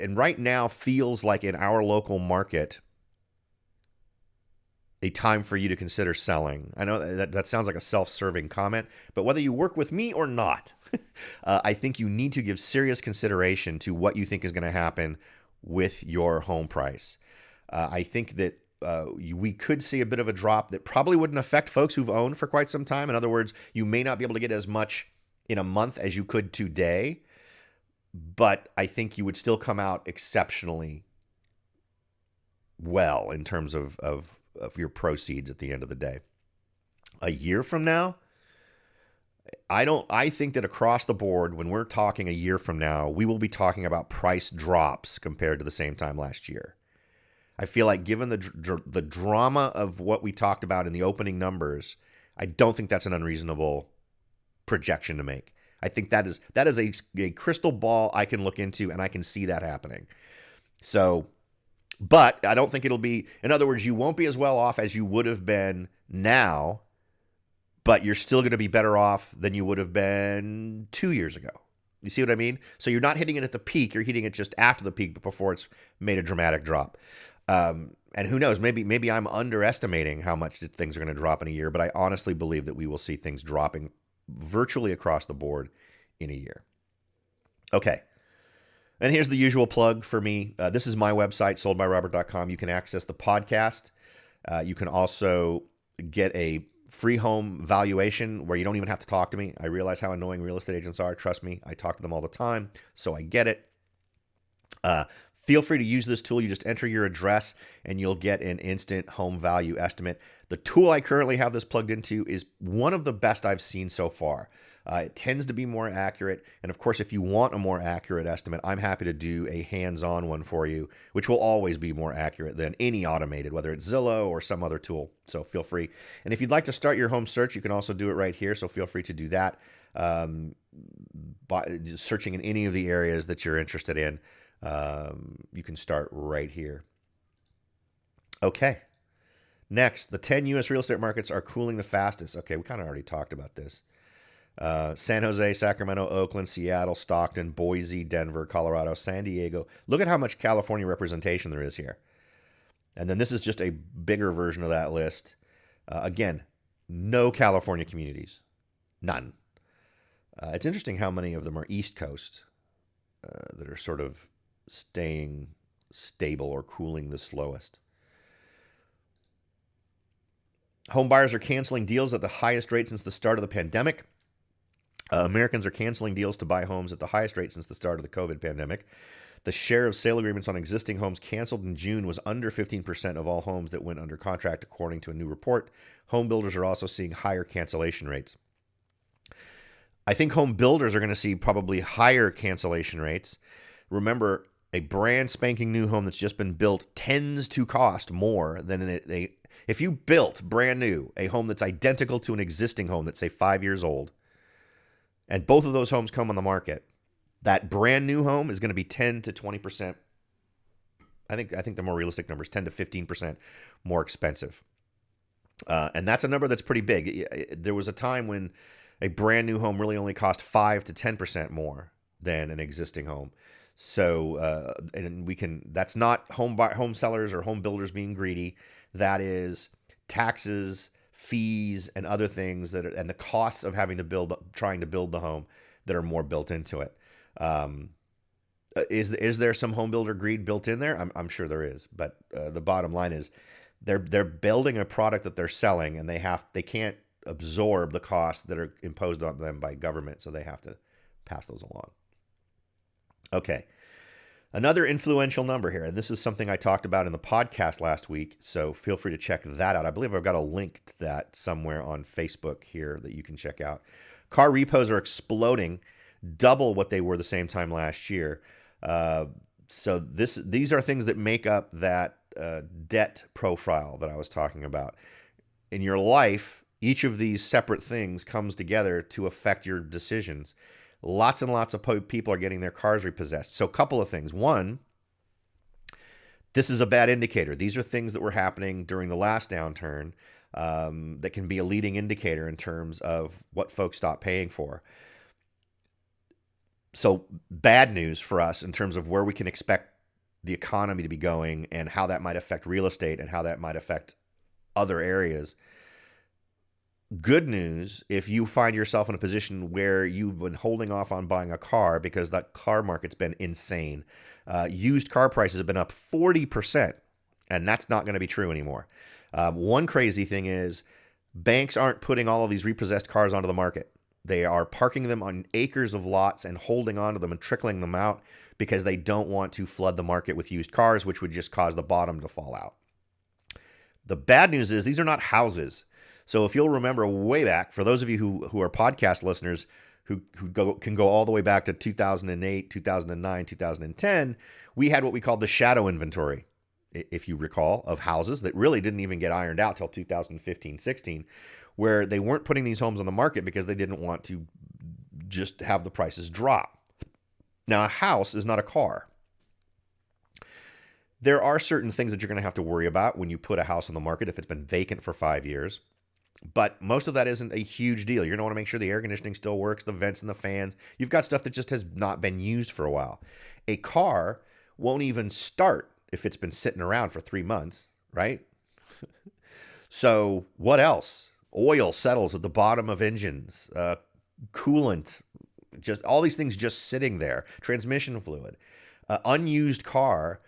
And right now feels like in our local market a time for you to consider selling. I know that sounds like a self-serving comment, but whether you work with me or not, I think you need to give serious consideration to what you think is going to happen with your home price. I think that we could see a bit of a drop that probably wouldn't affect folks who've owned for quite some time. In other words, you may not be able to get as much in a month as you could today, but I think you would still come out exceptionally well in terms of your proceeds at the end of the day. A year from now, I think that across the board, when we're talking a year from now, we will be talking about price drops compared to the same time last year. I feel like given the drama of what we talked about in the opening numbers, I don't think that's an unreasonable projection to make. I think that is a crystal ball I can look into, and I can see that happening. So, but I don't think it'll be, in other words, you won't be as well off as you would have been now, but you're still going to be better off than you would have been 2 years ago. You see what I mean? So you're not hitting it at the peak. You're hitting it just after the peak, but before it's made a dramatic drop. And who knows, maybe I'm underestimating how much things are going to drop in a year, but I honestly believe that we will see things dropping virtually across the board in a year. Okay. And here's the usual plug for me. This is my website, soldbyrobert.com. You can access the podcast. You can also get a free home valuation where you don't even have to talk to me. I realize how annoying real estate agents are. Trust me, I talk to them all the time, so I get it. Feel free to use this tool. You just enter your address and you'll get an instant home value estimate. The tool I currently have this plugged into is one of the best I've seen so far. It tends to be more accurate. And of course, if you want a more accurate estimate, I'm happy to do a hands-on one for you, which will always be more accurate than any automated, whether it's Zillow or some other tool. So feel free. And if you'd like to start your home search, you can also do it right here. So feel free to do that by searching in any of the areas that you're interested in. You can start right here. Okay. Next, the 10 U.S. real estate markets are cooling the fastest. Okay, we kind of already talked about this. San Jose, Sacramento, Oakland, Seattle, Stockton, Boise, Denver, Colorado, San Diego. Look at how much California representation there is here. And then this is just a bigger version of that list. Again, no California communities. None. It's interesting how many of them are East Coast that are sort of staying stable or cooling the slowest. Home buyers are canceling deals at the highest rate since the start of the pandemic. Americans are canceling deals to buy homes at the highest rate since the start of the COVID pandemic. The share of sale agreements on existing homes canceled in June was under 15% of all homes that went under contract, according to a new report. Home builders are also seeing higher cancellation rates. I think home builders are going to see probably higher cancellation rates. Remember, a brand spanking new home that's just been built tends to cost more than if you built brand new a home that's identical to an existing home that's, say, 5 years old, and both of those homes come on the market, that brand new home is going to be 10 to 20%. I think the more realistic number is 10 to 15% more expensive. And that's a number that's pretty big. There was a time when a brand new home really only cost 5 to 10% more than an existing home. So, that's not home sellers or home builders being greedy. That is taxes, fees, and other things and the costs of trying to build the home that are more built into it. Is there some home builder greed built in there? I'm sure there is, but the bottom line is they're building a product that they're selling, and they can't absorb the costs that are imposed on them by government, so they have to pass those along. Okay. Another influential number here, and this is something I talked about in the podcast last week, so feel free to check that out. I believe I've got a link to that somewhere on Facebook here that you can check out. Car repos are exploding, double what they were the same time last year. So these are things that make up that debt profile that I was talking about. In your life, each of these separate things comes together to affect your decisions. Lots and lots of people are getting their cars repossessed. So a couple of things. One, this is a bad indicator. These are things that were happening during the last downturn that can be a leading indicator in terms of what folks stop paying for. So bad news for us in terms of where we can expect the economy to be going and how that might affect real estate and how that might affect other areas. Good news if you find yourself in a position where you've been holding off on buying a car because that car market's been insane. Used car prices have been up 40%, and that's not going to be true anymore. One crazy thing is banks aren't putting all of these repossessed cars onto the market. They are parking them on acres of lots and holding onto them and trickling them out because they don't want to flood the market with used cars, which would just cause the bottom to fall out. The bad news is these are not houses. So if you'll remember way back, for those of you who are podcast listeners who can go all the way back to 2008, 2009, 2010, we had what we called the shadow inventory, if you recall, of houses that really didn't even get ironed out till 2015, 16, where they weren't putting these homes on the market because they didn't want to just have the prices drop. Now, a house is not a car. There are certain things that you're going to have to worry about when you put a house on the market if it's been vacant for 5 years. But most of that isn't a huge deal. You're going to want to make sure the air conditioning still works, the vents and the fans. You've got stuff that just has not been used for a while. A car won't even start if it's been sitting around for 3 months, right? So what else? Oil settles at the bottom of engines, coolant, just all these things just sitting there, transmission fluid. Unused car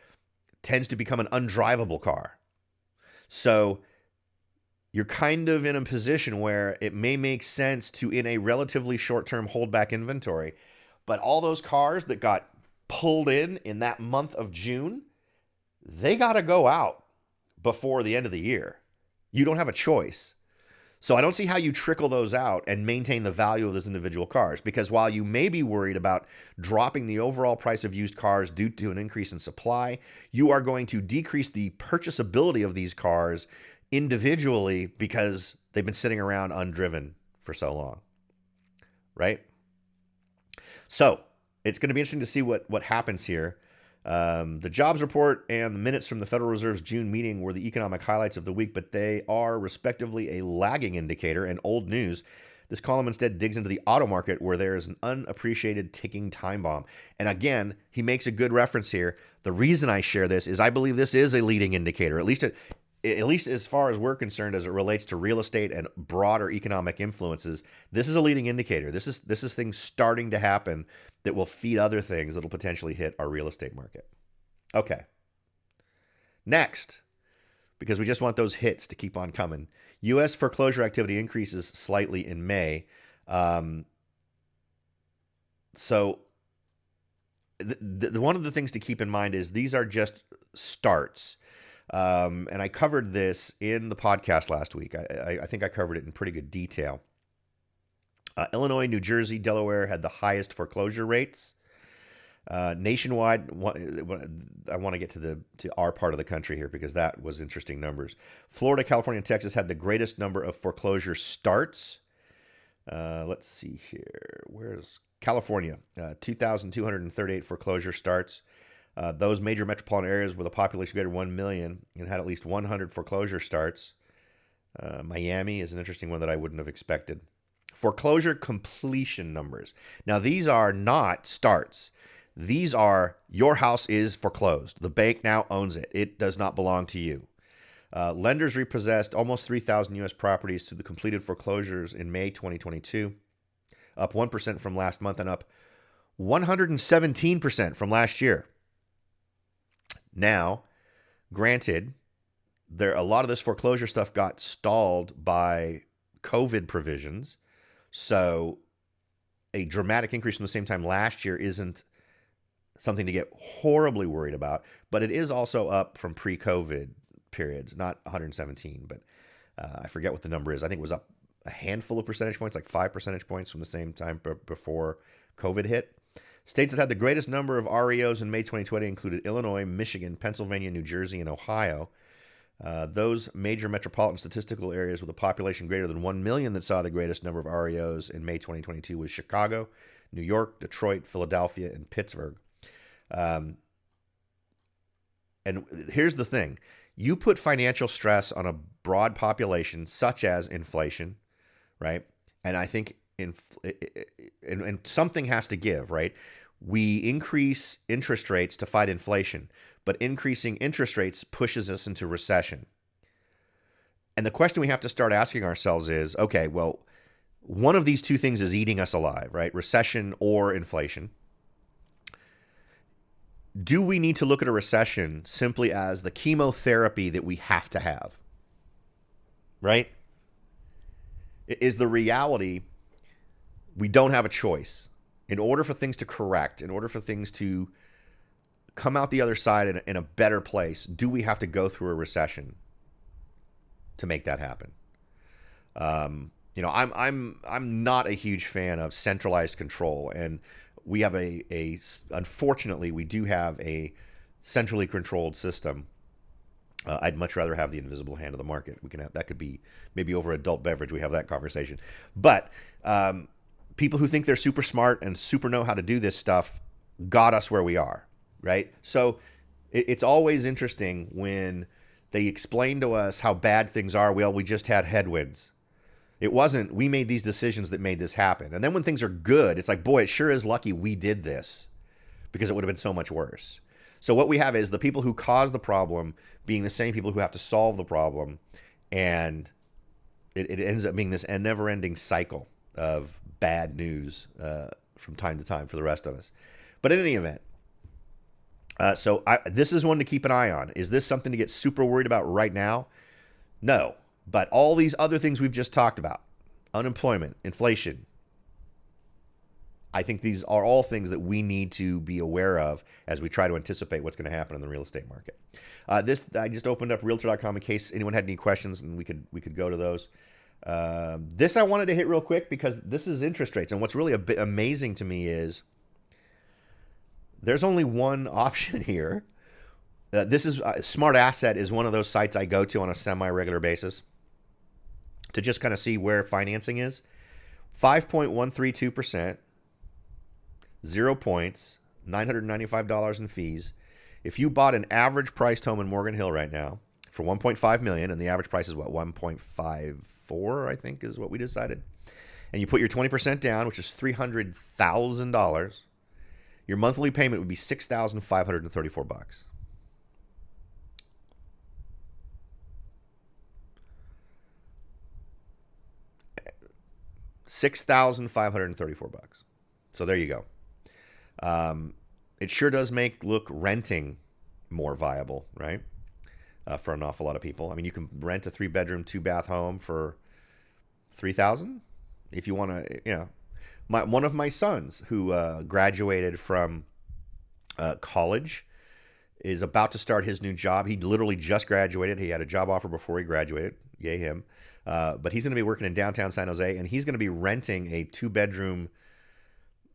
tends to become an undrivable car. So you're kind of in a position where it may make sense to, in a relatively short-term, hold back inventory. But all those cars that got pulled in that month of June, they got to go out before the end of the year. You don't have a choice. So I don't see how you trickle those out and maintain the value of those individual cars. Because while you may be worried about dropping the overall price of used cars due to an increase in supply, you are going to decrease the purchasability of these cars individually because they've been sitting around undriven for so long, right? So it's going to be interesting to see what happens here. The jobs report and the minutes from the Federal Reserve's June meeting were the economic highlights of the week, but they are respectively a lagging indicator and old news. This column instead digs into the auto market where there is an unappreciated ticking time bomb. And again, he makes a good reference here. The reason I share this is I believe this is a leading indicator, at least as far as we're concerned, as it relates to real estate and broader economic influences. This is a leading indicator. This is things starting to happen that will feed other things that will potentially hit our real estate market. Okay. Next, because we just want those hits to keep on coming. U.S. foreclosure activity increases slightly in May. So one of the things to keep in mind is these are just starts. And I covered this in the podcast last week. I think I covered it in pretty good detail. Illinois, New Jersey, Delaware had the highest foreclosure rates. Nationwide, I want to get to our part of the country here because that was interesting numbers. Florida, California, and Texas had the greatest number of foreclosure starts. Let's see here. Where's California? 2,238 foreclosure starts. Those major metropolitan areas with a population greater than 1 million and had at least 100 foreclosure starts. Miami is an interesting one that I wouldn't have expected. Foreclosure completion numbers. Now, these are not starts. These are your house is foreclosed. The bank now owns it. It does not belong to you. Lenders repossessed almost 3,000 U.S. properties through the completed foreclosures in May 2022, up 1% from last month and up 117% from last year. Now, granted, a lot of this foreclosure stuff got stalled by COVID provisions, so a dramatic increase from the same time last year isn't something to get horribly worried about, but it is also up from pre-COVID periods, not 117, but I forget what the number is. I think it was up a handful of percentage points, like 5 percentage points from the same time before COVID hit. States that had the greatest number of REOs in May 2020 included Illinois, Michigan, Pennsylvania, New Jersey, and Ohio. Those major metropolitan statistical areas with a population greater than 1 million that saw the greatest number of REOs in May 2022 was Chicago, New York, Detroit, Philadelphia, and Pittsburgh. And here's the thing. You put financial stress on a broad population, such as inflation, right? And I think and something has to give, right? We increase interest rates to fight inflation, but increasing interest rates pushes us into recession. And the question we have to start asking ourselves is, okay, well, one of these two things is eating us alive, right? Recession or inflation. Do we need to look at a recession simply as the chemotherapy that we have to have, right? Is the reality we don't have a choice. In order for things to correct, in order for things to come out the other side in a better place, do we have to go through a recession to make that happen? I'm not a huge fan of centralized control, and we have unfortunately, we do have a centrally controlled system. I'd much rather have the invisible hand of the market. That could be maybe over adult beverage. We have that conversation, but people who think they're super smart and super know how to do this stuff got us where we are, right? So it's always interesting when they explain to us how bad things are. Well, we just had headwinds. It wasn't, we made these decisions that made this happen. And then when things are good, it's like, boy, it sure is lucky we did this, because it would have been so much worse. So what we have is the people who caused the problem being the same people who have to solve the problem. And it ends up being this never-ending cycle of bad news from time to time for the rest of us. But in any event, this is one to keep an eye on. Is this something to get super worried about right now? No. But all these other things we've just talked about, unemployment, inflation, I think these are all things that we need to be aware of as we try to anticipate what's going to happen in the real estate market. I just opened up Realtor.com in case anyone had any questions, and we could go to those. This I wanted to hit real quick because this is interest rates, and what's really a bit amazing to me is there's only one option here. This is Smart Asset is one of those sites I go to on a semi-regular basis to just kind of see where financing is. 5.132%, 0 points, $995 in fees. If you bought an average priced home in Morgan Hill right now for $1.5 million, and the average price is what, $1.54, I think is what we decided, and you put your 20% down, which is $300,000, your monthly payment would be $6,534. $6,534. So there you go. It sure does make renting more viable, right? For an awful lot of people. I mean, you can rent a 3-bedroom, 2-bath home for $3,000 if you want to. One of my sons who graduated from college is about to start his new job. He literally just graduated. He had a job offer before he graduated. Yay him. But he's going to be working in downtown San Jose, and he's going to be renting a 2-bedroom.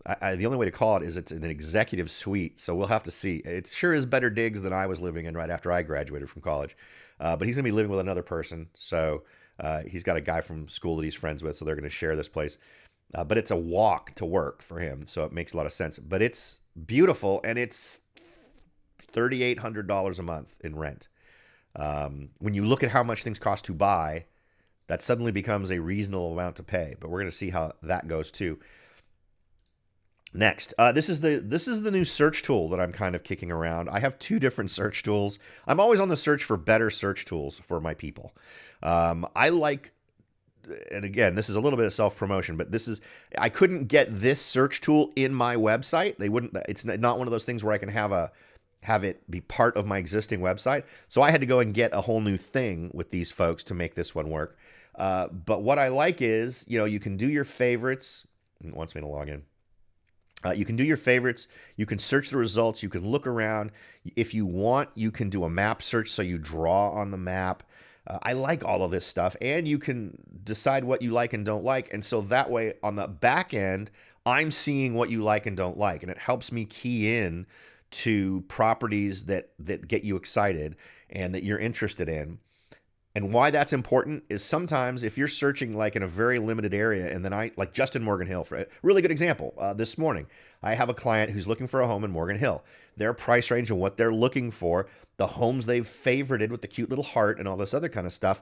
The only way to call it is it's an executive suite, so we'll have to see. It sure is better digs than I was living in right after I graduated from college. But he's going to be living with another person, so he's got a guy from school that he's friends with, so they're going to share this place. But it's a walk to work for him, so it makes a lot of sense. But it's beautiful, and it's $3,800 a month in rent. When you look at how much things cost to buy, that suddenly becomes a reasonable amount to pay. But we're going to see how that goes too. Next, this is the new search tool that I'm kind of kicking around. I have 2 different search tools. I'm always on the search for better search tools for my people. I like, and again, this is a little bit of self-promotion, but I couldn't get this search tool in my website. It's not one of those things where I can have it be part of my existing website. So I had to go and get a whole new thing with these folks to make this one work. But what I like is, you can do your favorites. It wants me to log in. You can do your favorites. You can search the results. You can look around. If you want, you can do a map search so you draw on the map. I like all of this stuff, and you can decide what you like and don't like. And so that way, on the back end, I'm seeing what you like and don't like, and it helps me key in to properties that get you excited and that you're interested in. And why that's important is sometimes if you're searching like in a very limited area, and then like Justin Morgan Hill, for a really good example, this morning, I have a client who's looking for a home in Morgan Hill. Their price range and what they're looking for, the homes they've favorited with the cute little heart and all this other kind of stuff,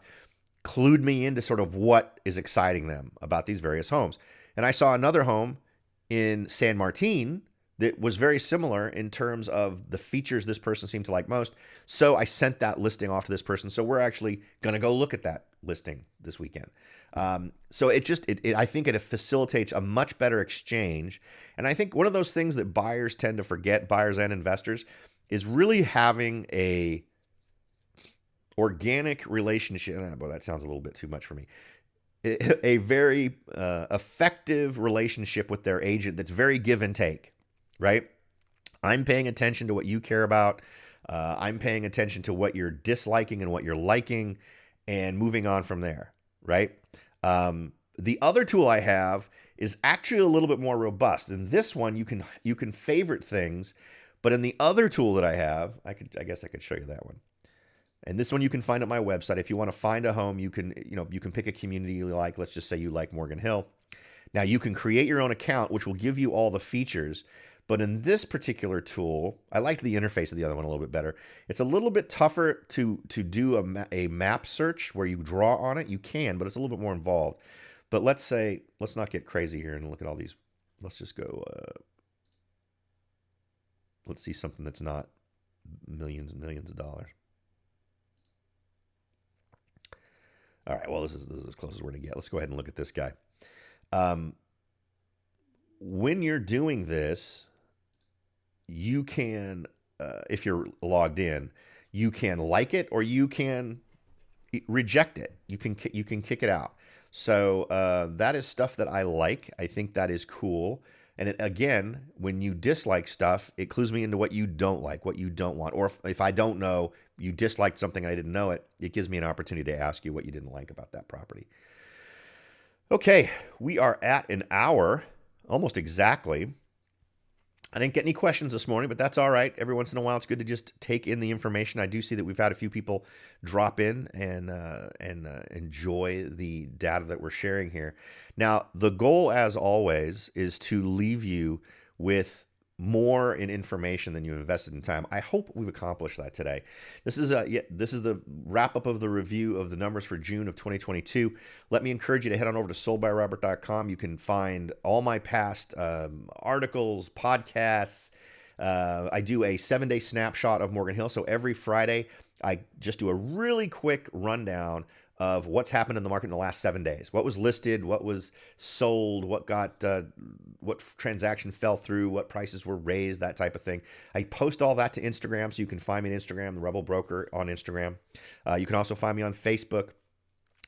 clued me into sort of what is exciting them about these various homes. And I saw another home in San Martin that was very similar in terms of the features this person seemed to like most. So I sent that listing off to this person. So we're actually going to go look at that listing this weekend. So I think it facilitates a much better exchange. And I think one of those things that buyers tend to forget, buyers and investors, is really having a organic relationship. Boy, that sounds a little bit too much for me. A very effective relationship with their agent that's very give and take. Right? I'm paying attention to what you care about. I'm paying attention to what you're disliking and what you're liking, and moving on from there. Right? The other tool I have is actually a little bit more robust. In this one, you can favorite things, but in the other tool that I have, I guess I could show you that one. And this one you can find at my website. If you want to find a home, you can pick a community you like. Let's just say you like Morgan Hill. Now you can create your own account, which will give you all the features. But in this particular tool, I liked the interface of the other one a little bit better. It's a little bit tougher to do a map search where you draw on it. You can, but it's a little bit more involved. But let's not get crazy here and look at all these. Let's just go, let's see something that's not millions and millions of dollars. All right, well, this is as close as we're going to get. Let's go ahead and look at this guy. When you're doing this, you can, if you're logged in, you can like it or you can reject it. You can kick it out. So that is stuff that I like. I think that is cool. And again, when you dislike stuff, it clues me into what you don't like, what you don't want. Or if I don't know, you disliked something and I didn't know it, it gives me an opportunity to ask you what you didn't like about that property. Okay, we are at an hour, almost exactly. I didn't get any questions this morning, but that's all right. Every once in a while, it's good to just take in the information. I do see that we've had a few people drop in and enjoy the data that we're sharing here. Now, the goal, as always, is to leave you with more in information than you invested in time. I hope we've accomplished that today. This is the wrap up of the review of the numbers for June of 2022. Let me encourage you to head on over to soldbyrobert.com. You can find all my past articles, podcasts. I do a 7-day snapshot of Morgan Hill. So every Friday, I just do a really quick rundown of what's happened in the market in the last 7 days. What was listed, what was sold, what transaction fell through, what prices were raised, that type of thing. I post all that to Instagram, so you can find me on Instagram, the Rebel Broker on Instagram. You can also find me on Facebook,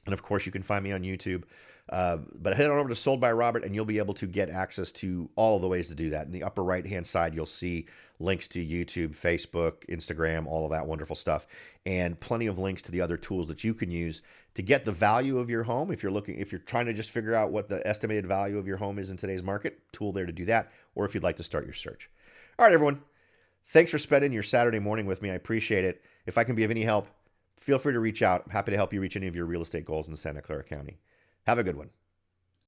and of course, you can find me on YouTube. But head on over to Sold by Robert, and you'll be able to get access to all of the ways to do that. In the upper right-hand side, you'll see links to YouTube, Facebook, Instagram, all of that wonderful stuff, and plenty of links to the other tools that you can use to get the value of your home. If you're trying to just figure out what the estimated value of your home is in today's market, tool there to do that, or if you'd like to start your search. All right, everyone. Thanks for spending your Saturday morning with me. I appreciate it. If I can be of any help, feel free to reach out. I'm happy to help you reach any of your real estate goals in Santa Clara County. Have a good one.